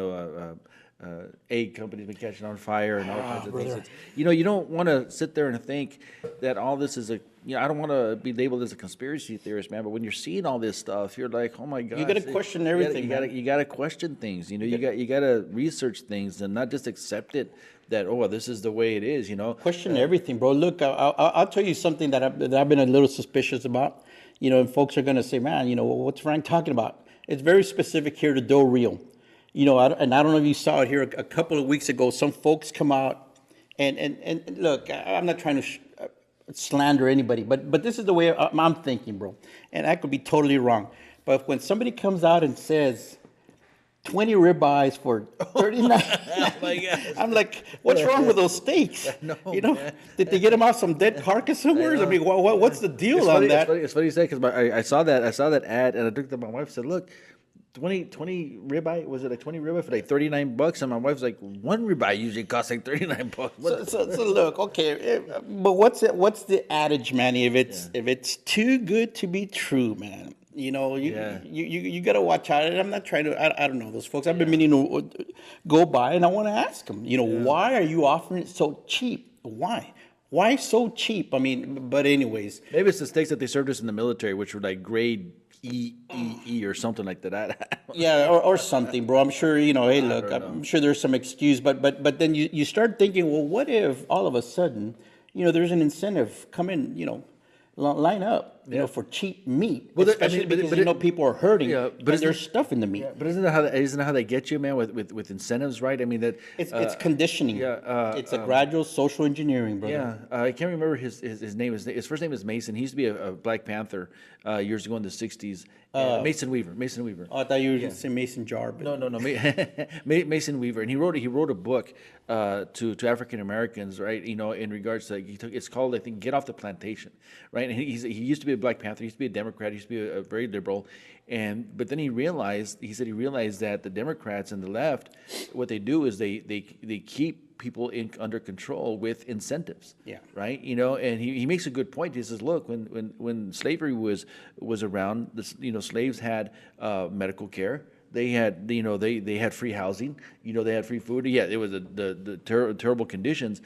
egg companies been catching on fire and all kinds of things. You don't want to sit there and think that all this is I don't want to be labeled as a conspiracy theorist, man. But when you're seeing all this stuff, you're like, oh my God. You got to question everything. You got to question things. You got to research things and not just accept it that, oh, this is the way it is. Question everything, bro. Look, I'll tell you something that I've been a little suspicious about. And folks are gonna say, man, what's Frank talking about? It's very specific here to Del Rio. And I don't know if you saw it here a couple of weeks ago. Some folks come out and look, I'm not trying to slander anybody, but this is the way I'm thinking, bro. And I could be totally wrong. But when somebody comes out and says 20 ribeyes for 39, Oh my God. I'm like, what's wrong with those steaks? No, man. Did they get them off some dead carcass somewhere? I mean, what's the deal It's on funny, that? It's funny you say, because I saw that ad, and I looked at my wife and said, look, 20 ribeye, was it like 20 ribeye for like $39? And my wife's like, one ribeye usually costs like $39. So look, okay, but what's the adage, Manny? If it's too good to be true, man, you got to watch out. And I'm not trying to. I don't know those folks. I've been meaning to go by, and I want to ask them. Why are you offering it so cheap? Why? Why so cheap? I mean, but anyways, Maybe it's the steaks that they served us in the military, which were like grade E or something like that. yeah, or something, bro. I'm sure Hey, look, I'm sure there's some excuse, but then you start thinking, well, what if all of a sudden, there's an incentive? Come in, line up. you know, for cheap meat, Well, especially because you know people are hurting, yeah, and there's stuff in the meat. But isn't that how they get you, man? With incentives, right? I mean that. It's conditioning. Yeah. It's a gradual social engineering, brother. Yeah, I can't remember his name. His first name is Mason. He used to be a Black Panther years ago in the '60s. Mason Weaver. Mason Weaver. Oh, I thought you were going to say Mason Jar, but No. Mason Weaver, and he wrote a book to African Americans, right? You know, in regards to it's called, I think, "Get Off the Plantation," right? And he used to be a Black Panther. He used to be a Democrat. He used to be a very liberal, but then he said he realized that the Democrats and the left, what they do is they keep people under control with incentives. Yeah. Right. You know, and he makes a good point. He says, look, when slavery was around, slaves had medical care. They had, they had free housing. They had free food. Yeah, it was the terrible conditions,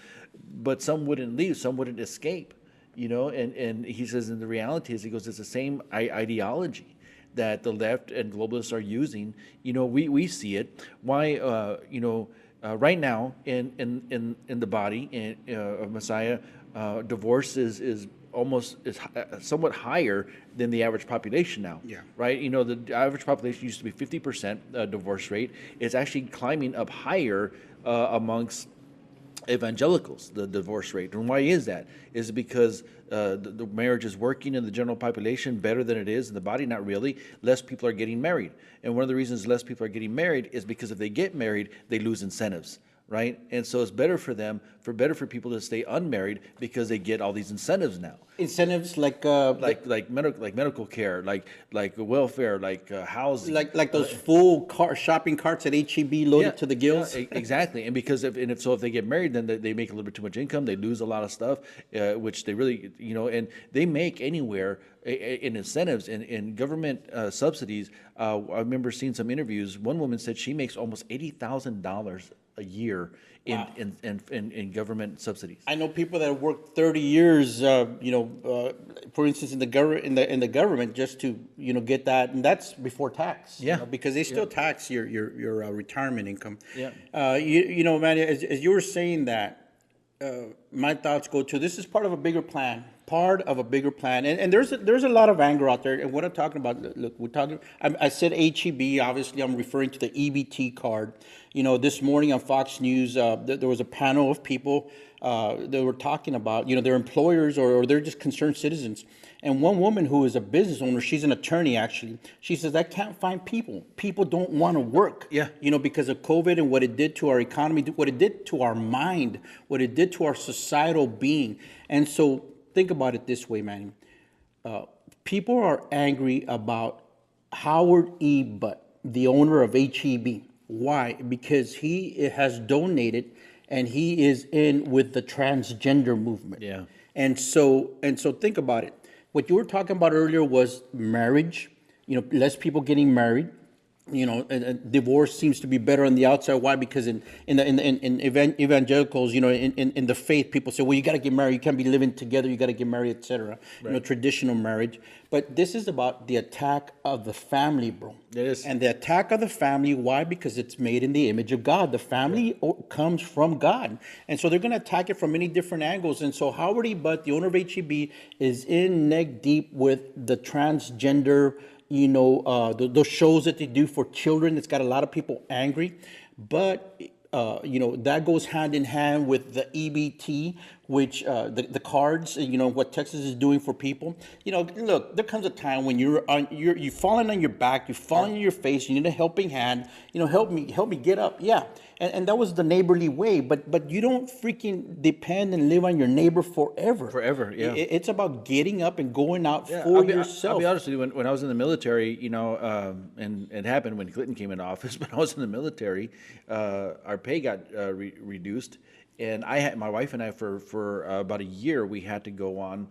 but some wouldn't leave. Some wouldn't escape. And he says, and the reality is, he goes, it's the same ideology that the left and globalists are using. We see it. Why, right now in the body of Messiah, divorce is somewhat higher than the average population now. Yeah. Right. The average population used to be 50% divorce rate. It's actually climbing up higher amongst evangelicals, the divorce rate. And why is that? Is it because the marriage is working in the general population better than it is in the body? Not really. Less people are getting married. And one of the reasons less people are getting married is because if they get married, they lose incentives. Right? And so it's better for them, for people to stay unmarried because they get all these incentives now. Incentives like medical care, like welfare, like housing, like those full shopping carts at HEB loaded to the gills. Yeah, exactly. And because if they get married, then they make a little bit too much income. They lose a lot of stuff, which they really, and they make anywhere in incentives and in government subsidies. I remember seeing some interviews. One woman said she makes almost $80,000 a year in government subsidies. I know people that have worked 30 years, for instance, in the government just to get that, and that's before tax. Yeah. Because they still tax your retirement income. Yeah. Man, as you were saying that, my thoughts go to this is part of a bigger plan. And there's a lot of anger out there. And what I'm talking about, look, I said HEB, obviously I'm referring to the EBT card. This morning on Fox News, there was a panel of people that were talking about, their employers or they're just concerned citizens. And one woman who is a business owner, she's an attorney actually, she says, I can't find people. People don't want to work. Yeah. Because of COVID and what it did to our economy, what it did to our mind, what it did to our societal being. And so, think about it this way, Manny. People are angry about Howard E. Butt, the owner of HEB. Why? Because he has donated and he is in with the transgender movement. Yeah. And so think about it. What you were talking about earlier was marriage, less people getting married. Divorce seems to be better on the outside. Why? Because in evangelicals, in the faith, people say, well, you got to get married. You can't be living together. You got to get married, etc. Right. Traditional marriage. But this is about the attack of the family, bro. It is. And the attack of the family, why? Because it's made in the image of God. The family comes from God. And so they're going to attack it from many different angles. And so Howard E. Butt, the owner of HEB, is in neck deep with the transgender those shows that they do for children. It's got a lot of people angry, but that goes hand in hand with the EBT, which the cards, what Texas is doing for people. Look, there comes a time when you're falling on your back, you're falling on your face, you need a helping hand. Help me get up. Yeah. And that was the neighborly way, but you don't freaking depend and live on your neighbor forever. Forever, yeah. It's about getting up and going out for yourself. I'll be honest with you. When I was in the military, and it happened when Clinton came into office. But I was in the military, our pay got reduced, and my wife and I for about a year we had to go on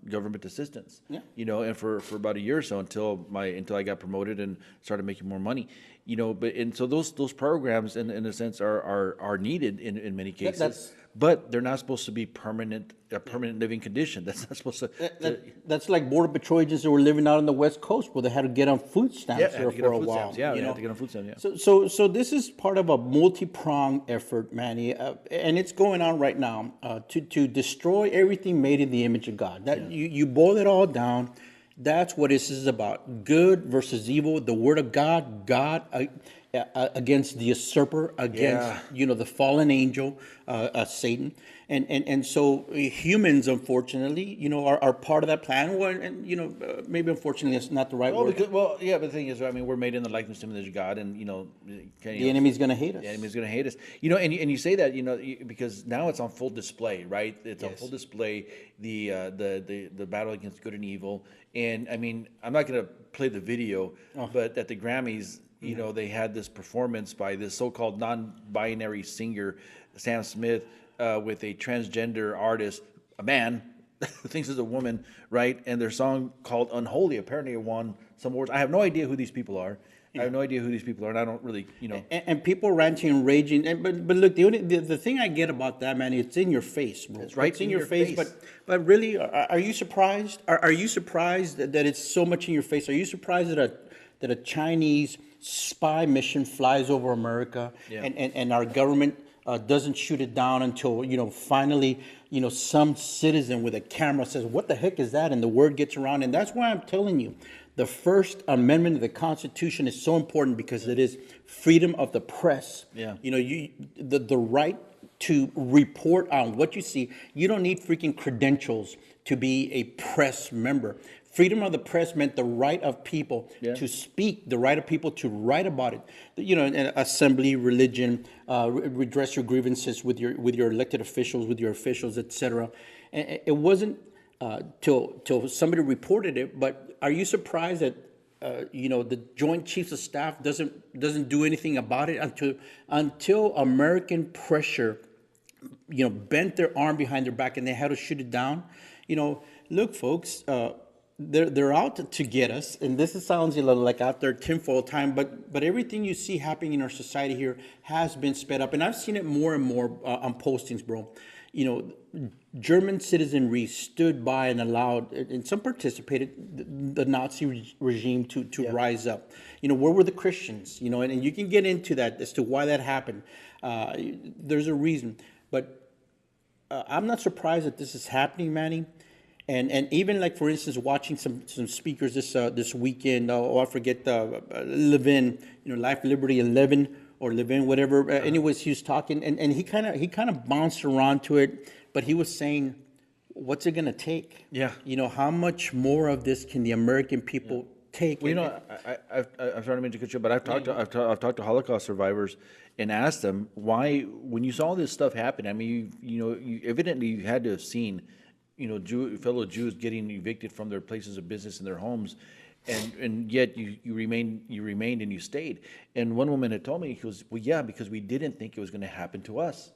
government assistance. Yeah. And for about a year or so until I got promoted and started making more money. But and so those programs in a sense are needed in many cases, that's- but they're not supposed to be a permanent living condition. That's not supposed to. That's like Border Patrol agents that were living out on the West Coast where they had to get on food stamps Yeah, had there to get for on a food while. stamps. Yeah, you they know? had to get on food stamps. Yeah. So this is part of a multi-pronged effort, Manny, and it's going on right now to destroy everything made in the image of God. That you boil it all down. That's what this is about: good versus evil. The Word of God, against the usurper, against the fallen angel, Satan, and so humans, unfortunately, are part of that plan. Well, and maybe unfortunately that's not the right word. Yeah, but the thing is, I mean, we're made in the likeness and image of God, and The enemy's going to hate us. the enemy's going to hate us. And you say that, because now it's on full display, right? It's on full display, the battle against good and evil. And I mean, I'm not going to play the video, but at the Grammys, they had this performance by this so-called non-binary singer, Sam Smith, with a transgender artist, a man who thinks is a woman, right? And their song called "Unholy" apparently won some awards. I have no idea who these people are. I have no idea who these people are, and I don't really, And people ranting and raging. But look, the thing I get about that, man, it's in your face, bro. It's right It's in in your your face. face. But really, are you surprised? Are you surprised that it's so much in your face? Are you surprised that a Chinese spy mission flies over America and our government doesn't shoot it down until finally some citizen with a camera says, "What the heck is that?" And the word gets around, and that's why I'm telling you. The First Amendment of the Constitution is so important because it is freedom of the press. Yeah. The right to report on what you see. You don't need freaking credentials to be a press member. Freedom of the press meant the right of people to speak, the right of people to write about it. Assembly, religion, redress your grievances with your elected officials, with your officials, etc. And it wasn't till somebody reported it. But are you surprised that the Joint Chiefs of Staff doesn't do anything about it until American pressure bent their arm behind their back and they had to shoot it down? Look, folks, they're out to get us, and sounds like out there tinfoil time, but everything you see happening in our society here has been sped up, and I've seen it more and more on postings, bro. German citizenry stood by and allowed, and some participated, the Nazi regime to rise up. Where were the Christians? And you can get into that as to why that happened. There's a reason, but I'm not surprised that this is happening, Manny. And even like, for instance, watching some speakers this weekend. I forget Levin, Life, Liberty, and Levin. Or Levin, whatever. Anyways, he was talking, and he kind of bounced around to it, but he was saying, "What's it gonna take? Yeah. How much more of this can the American people take?" Well, I'm sorry to mention you, but I've talked to Holocaust survivors and asked them why, when you saw this stuff happen. I mean, you evidently you had to have seen, fellow Jews getting evicted from their places of business and their homes. And yet you remained and you stayed. And one woman had told me, she goes, "Well, yeah, because we didn't think it was going to happen to us.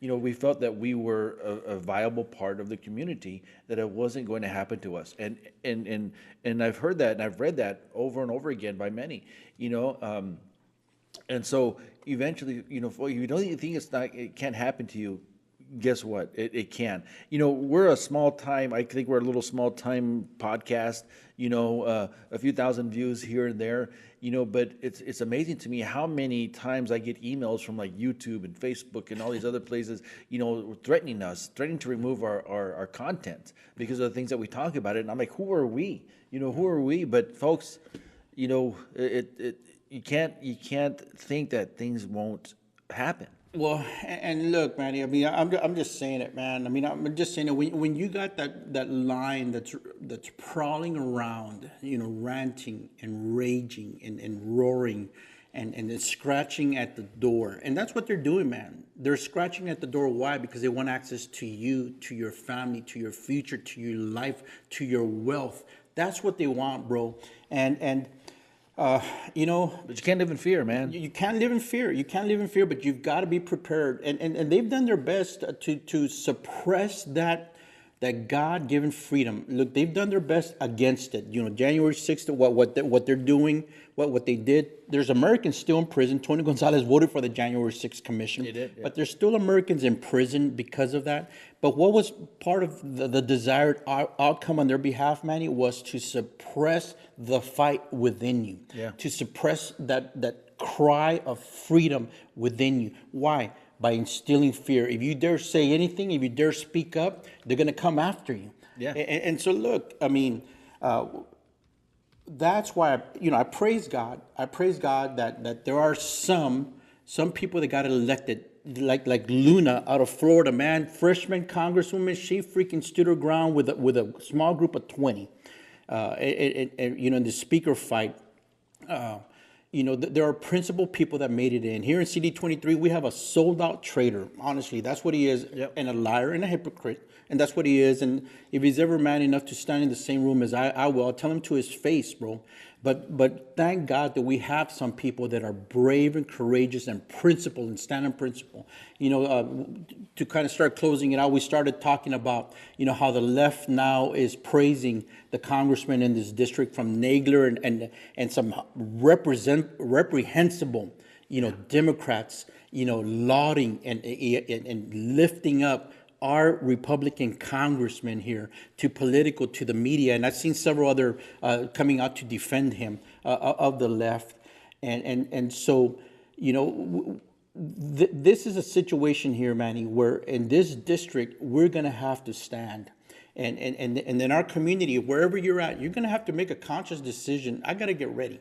We felt that we were a viable part of the community, that it wasn't going to happen to us." And I've heard that and I've read that over and over again by many. And so eventually, if you don't think it can't happen to you, guess what? It can. We're a small time. I think we're a little small time podcast. A few thousand views here and there. But it's amazing to me how many times I get emails from like YouTube and Facebook and all these other places. Threatening to remove our content because of the things that we talk about it. And I'm like, who are we? Who are we? But folks, you can't think that things won't happen. Well, and look, Manny. I mean, I'm just saying it, man. I mean, I'm just saying it. When you got that line that's prowling around, ranting and raging and roaring, and scratching at the door, and that's what they're doing, man. They're scratching at the door. Why? Because they want access to you, to your family, to your future, to your life, to your wealth. That's what they want, bro. But you can't live in fear, man. You can't live in fear. You can't live in fear, but you've got to be prepared. And they've done their best to suppress that that God-given freedom. Look, they've done their best against it. January 6th, what they're doing, what they did. There's Americans still in prison. Tony Gonzalez voted for the January 6th commission, He did, yeah. but there's still Americans in prison because of that. But what was part of the desired outcome on their behalf, Manny, was to suppress the fight within you, Yeah. to suppress that cry of freedom within you. Why? By instilling fear. If you dare say anything, if you dare speak up, they're going to come after you. Yeah. And so, look, I mean, that's why I praise God. I praise God that there are some people that got elected, like Luna out of Florida, man, freshman congresswoman. She freaking stood her ground with a small group of 20, in the speaker fight. There are principled people that made it in. Here in CD23, we have a sold-out traitor. Honestly, that's what he is, Yep. and a liar and a hypocrite. And that's what he is. And if he's ever man enough to stand in the same room as I will, I'll tell him to his face, bro. But thank God that we have some people that are brave and courageous and principled and stand on principle. To kind of start closing it out, we started talking about, how the left now is praising the congressman in this district from Nagler and some reprehensible, Democrats, lauding and lifting up our Republican congressman here to the media, and I've seen several other coming out to defend him of the left, and so this is a situation here, Manny, where in this district we're going to have to stand, and in our community, wherever you're at, you're going to have to make a conscious decision. I got to get ready.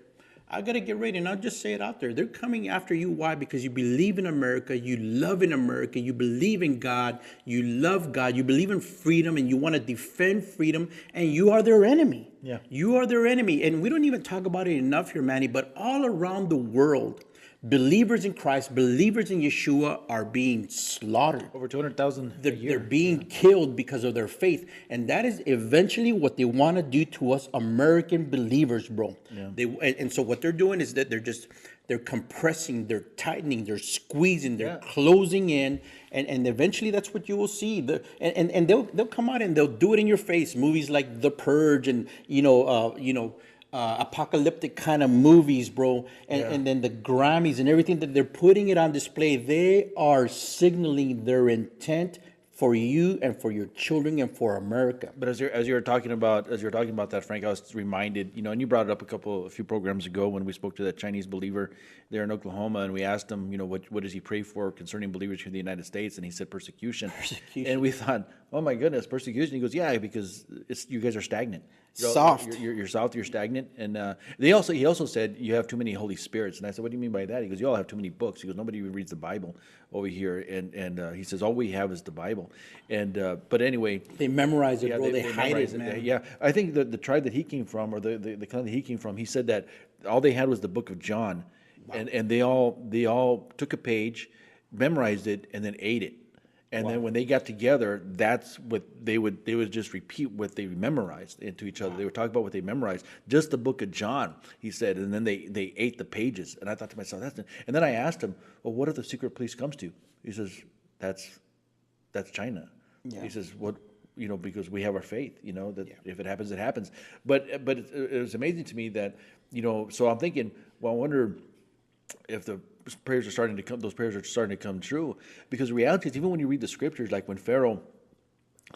And I'll just say it out there. They're coming after you. Why? Because you believe in America, you love in America, you believe in God, you love God, you believe in freedom, and you want to defend freedom, and you are their enemy. Yeah. You are their enemy. And we don't even talk about it enough here, Manny, but all around the world, believers in Christ, believers in Yeshua are being slaughtered. Over 200,000 They're being killed because of their faith. And that is eventually what they want to do to us American believers, bro. Yeah. And so what they're doing is that they're compressing, they're tightening, they're squeezing, they're closing in. And eventually that's what you will see. And they'll come out and they'll do it in your face. Movies like The Purge and, apocalyptic kind of movies, bro, and then the Grammys and everything that they're putting it on display, they are signaling their intent for you and for your children and for America. But as you were talking about that, Frank, I was reminded, and you brought it up a few programs ago when we spoke to that Chinese believer there in Oklahoma, and we asked him, what does he pray for concerning believers here in the United States, and he said persecution. And we thought, oh my goodness, persecution. He goes, yeah, because you guys are stagnant. Soft. You're soft. You're stagnant. And he also said you have too many Holy Spirits. And I said, what do you mean by that? He goes, you all have too many books. He goes, nobody even reads the Bible over here. And he says, all we have is the Bible. And but anyway, they memorize it, bro. They hide it, man. Yeah, I think the tribe that he came from, or the clan that he came from, he said that all they had was the Book of John, and they all took a page, memorized it, and then ate it. And then when they got together, that's what they would just repeat what they memorized into each other. They would talk about what they memorized, just the Book of John, he said, and then they ate the pages. And I thought to myself, and then I asked him, well, what if the secret police comes to you? He says, that's China. Yeah. He says, what, because we have our faith, that if it happens, it happens. But it was amazing to me that, so I'm thinking, well, I wonder if those prayers are starting to come true, because the reality is, even when you read the scriptures, like when Pharaoh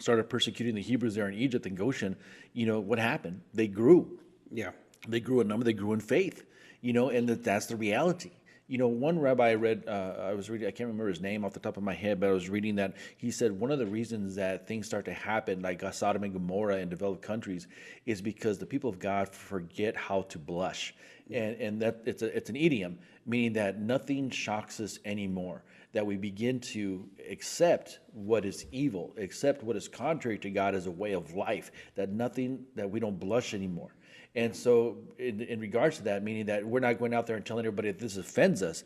started persecuting the Hebrews there in Egypt and Goshen, what happened? They grew. Yeah. They grew in number, they grew in faith, and that's the reality. One rabbi I read, I was reading, I can't remember his name off the top of my head, but I was reading that he said one of the reasons that things start to happen, like Sodom and Gomorrah in developed countries, is because the people of God forget how to blush. And that it's an idiom, meaning that nothing shocks us anymore, that we begin to accept what is evil, accept what is contrary to God as a way of life, that we don't blush anymore. And so in regards to that, meaning that we're not going out there and telling everybody that this offends us,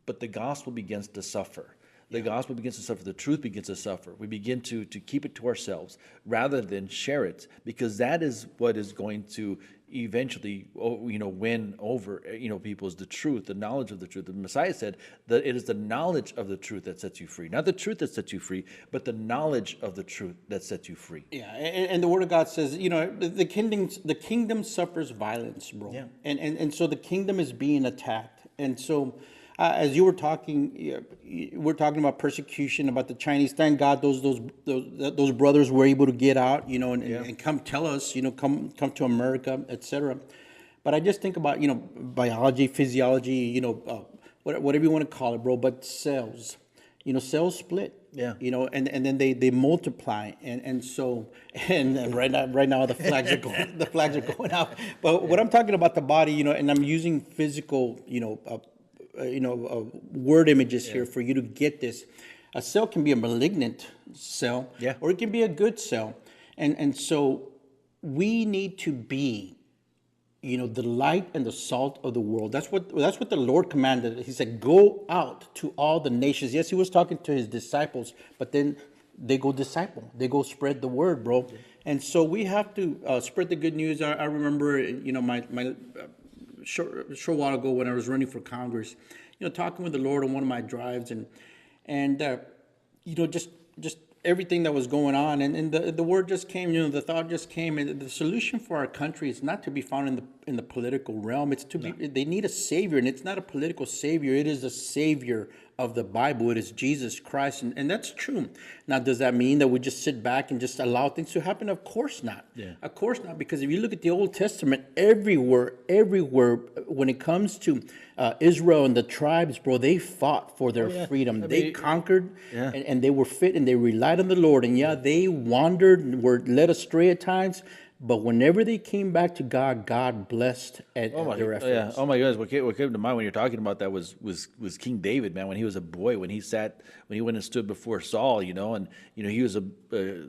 but the gospel begins to suffer. The gospel begins to suffer. The truth begins to suffer. We begin to keep it to ourselves rather than share it, because that is what is going to eventually, win over, people, is the truth, the knowledge of the truth. The Messiah said that it is the knowledge of the truth that sets you free. Not the truth that sets you free, but the knowledge of the truth that sets you free. Yeah, and the Word of God says, the kingdom suffers violence, bro. Yeah. And so the kingdom is being attacked. And so, as you were talking, we're talking about persecution, about the Chinese. Thank God those brothers were able to get out, and come tell us, come to America, etc. But I just think about, biology, physiology, whatever you want to call it, bro. But cells, cells split. Yeah. And then they multiply, and so right now the flags are going out. But what I'm talking about, the body, and I'm using physical, word images here for you to get this. A cell can be a malignant cell, Yeah. or it can be a good cell, and so we need to be, the light and the salt of the world. That's what the Lord commanded. He said, "Go out to all the nations." Yes, he was talking to his disciples, but then they go disciple. They go spread the word, bro. And so we have to spread the good news. I remember, my short while ago when I was running for Congress, talking with the Lord on one of my drives, and just everything that was going on, and the word just came, the thought just came, and the solution for our country is not to be found in the political realm. It's to be, they need a savior, and it's not a political savior. It is a savior of the Bible. It is Jesus Christ, and that's true. Now, does that mean that we just sit back and just allow things to happen? Of course not. Yeah. Of course not, because if you look at the Old Testament, everywhere, when it comes to Israel and the tribes, bro, they fought for their freedom. They conquered, and they were fit, and they relied on the Lord. And they wandered and were led astray at times. But whenever they came back to God, God blessed their efforts. Yeah. Oh my goodness! What came to mind when you're talking about that was King David, man. When he was a boy, when he went and stood before Saul, and he was a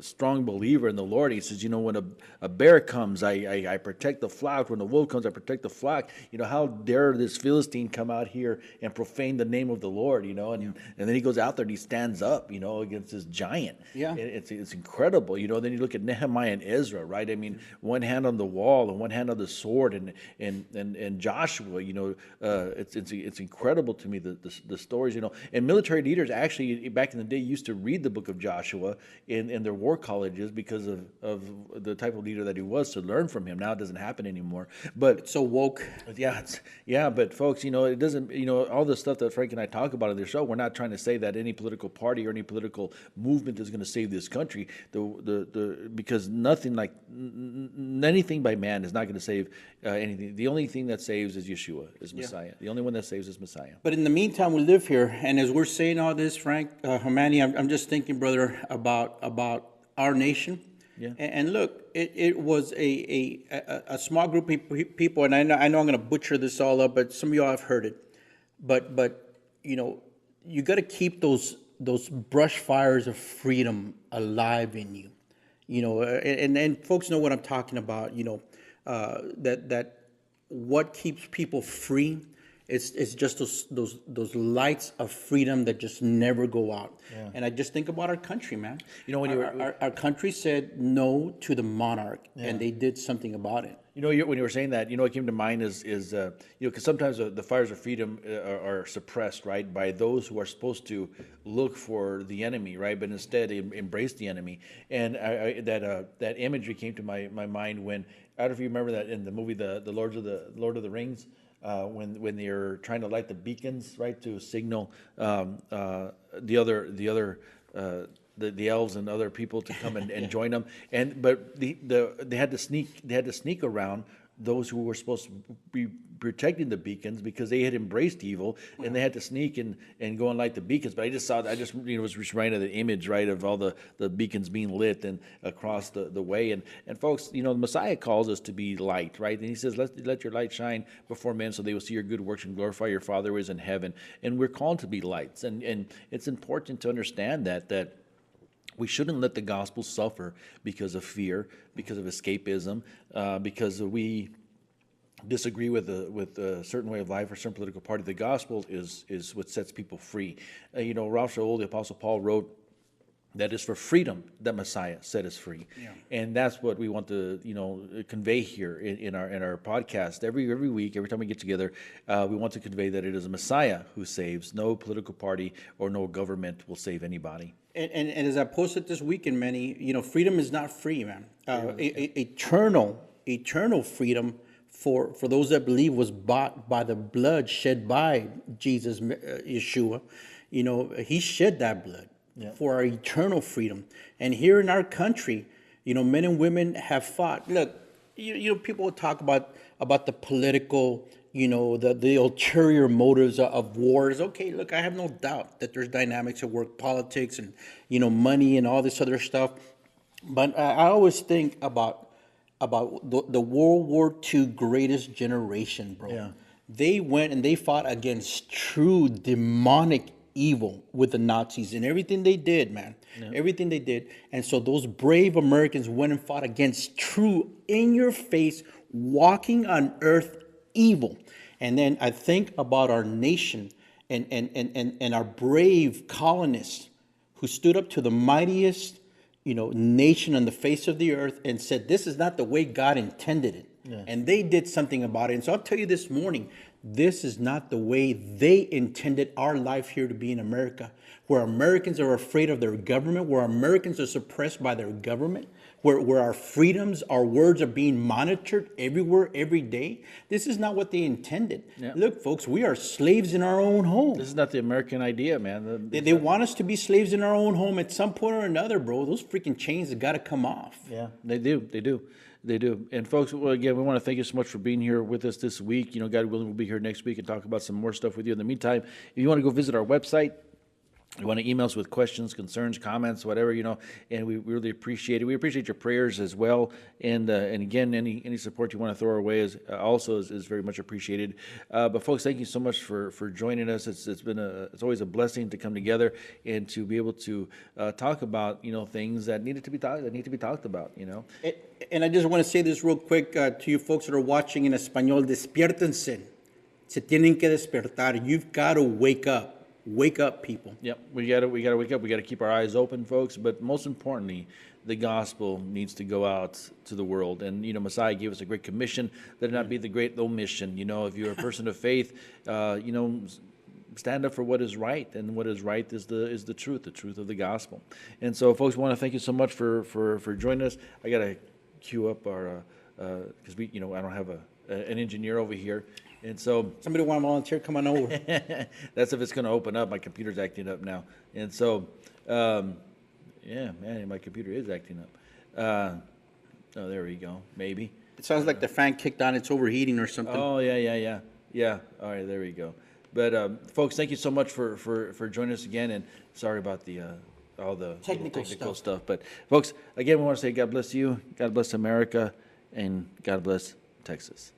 strong believer in the Lord. He says, when a bear comes, I protect the flock. When the wolf comes, I protect the flock. How dare this Philistine come out here and profane the name of the Lord? And then he goes out there and he stands up, against this giant. Yeah. It's incredible. Then you look at Nehemiah and Ezra, right? I mean, one hand on the wall and one hand on the sword, and Joshua. It's incredible to me, the stories. And military leaders actually back in the day used to read the book of Joshua in their war colleges because of the type of leader that he was, to learn from him. Now it doesn't happen anymore. But It's so woke. yeah. But folks, it doesn't. All the stuff that Frank and I talk about in the show, we're not trying to say that any political party or any political movement is going to save this country. Because anything by man is not going to save anything. The only thing that saves is Yeshua, is Messiah. The only one that saves is Messiah. But in the meantime, we live here, and as we're saying all this, Frank, Manny, I'm just thinking, brother, about our nation. Yeah. And look, it was a small group of people, and I know I'm going to butcher this all up, but some of y'all have heard it. But you got to keep those brush fires of freedom alive in you. And folks know what I'm talking about. That what keeps people free. It's just those lights of freedom that just never go out. Yeah. And I just think about our country, man. When our country said no to the monarch, and they did something about it. When you were saying that, what came to mind is because sometimes the fires of freedom are suppressed, right, by those who are supposed to look for the enemy, right, but instead embrace the enemy. And that imagery came to my mind when, I don't know if you remember that in the movie the Lord of the Rings. When they're trying to light the beacons, right, to signal the elves and other people to come and join them, but they had to sneak around those who were supposed to be protecting the beacons, because they had embraced evil, and they had to sneak and go and light the beacons. But I just was just reminded of the image, right, of all the beacons being lit and across the way. And folks, the Messiah calls us to be light, right? And he says, let your light shine before men, so they will see your good works and glorify your Father who is in heaven. And we're called to be lights. And it's important to understand that we shouldn't let the gospel suffer because of fear, because of escapism, because we disagree with a certain way of life or certain political party. The gospel is what sets people free. Ralph Shaul, the Apostle Paul, wrote that is for freedom that Messiah set us free, and that's what we want to convey here in our podcast every week. Every time we get together, we want to convey that it is a Messiah who saves. No political party or no government will save anybody. And as I posted this weekend, Manny, freedom is not free, man. Eternal freedom for those that believe was bought by the blood shed by Jesus, Yeshua. He shed that blood for our eternal freedom. And here in our country, men and women have fought. Look, people talk about the political, the ulterior motives of wars. Okay, look, I have no doubt that there's dynamics at work, politics and, money and all this other stuff. But I always think about the World War II greatest generation, bro. Yeah. They went and they fought against true demonic evil with the Nazis and everything they did, man. Yeah. Everything they did. And so those brave Americans went and fought against true, in your face, walking on earth evil. And then I think about our nation and our brave colonists who stood up to the mightiest, nation on the face of the earth and said, this is not the way God intended it. Yeah. And they did something about it. And so I'll tell you this morning, this is not the way they intended our life here to be in America, where Americans are afraid of their government, where Americans are suppressed by their government, where our freedoms, our words are being monitored everywhere, every day. This is not what they intended. Yeah. Look, folks, we are slaves in our own home. This is not the American idea, man. They want us to be slaves in our own home at some point or another, bro. Those freaking chains have got to come off. Yeah, they do. They do. And folks, well, again, we want to thank you so much for being here with us this week. God willing, we'll be here next week and talk about some more stuff with you. In the meantime, if you want to go visit our website, you want to email us with questions, concerns, comments, whatever, and we really appreciate it. We appreciate your prayers as well. And again, any support you want to throw our way is very much appreciated. But folks, thank you so much for joining us. It's always a blessing to come together and to be able to talk about, things that need to be talked about, And I just want to say this real quick to you folks that are watching in Español, despiértense. Se tienen que despertar. You've got to wake up. Wake up, people. Yep, we gotta wake up. We gotta keep our eyes open, folks. But most importantly, the gospel needs to go out to the world. And Messiah gave us a great commission. Let it not be the great omission. If you're a person of faith, stand up for what is right, and what is right is the truth of the gospel. And so, folks, we want to thank you so much for joining us. I gotta queue up our because I don't have an engineer over here. And so somebody want to volunteer, come on over. That's if it's going to open up. My computer's acting up now. And so, yeah, man, my computer is acting up. Oh, there we go. Maybe. It sounds like the fan kicked on. It's overheating or something. Oh, yeah. All right, there we go. But, folks, thank you so much for joining us again. And sorry about all the technical stuff. But, folks, again, we want to say God bless you, God bless America, and God bless Texas.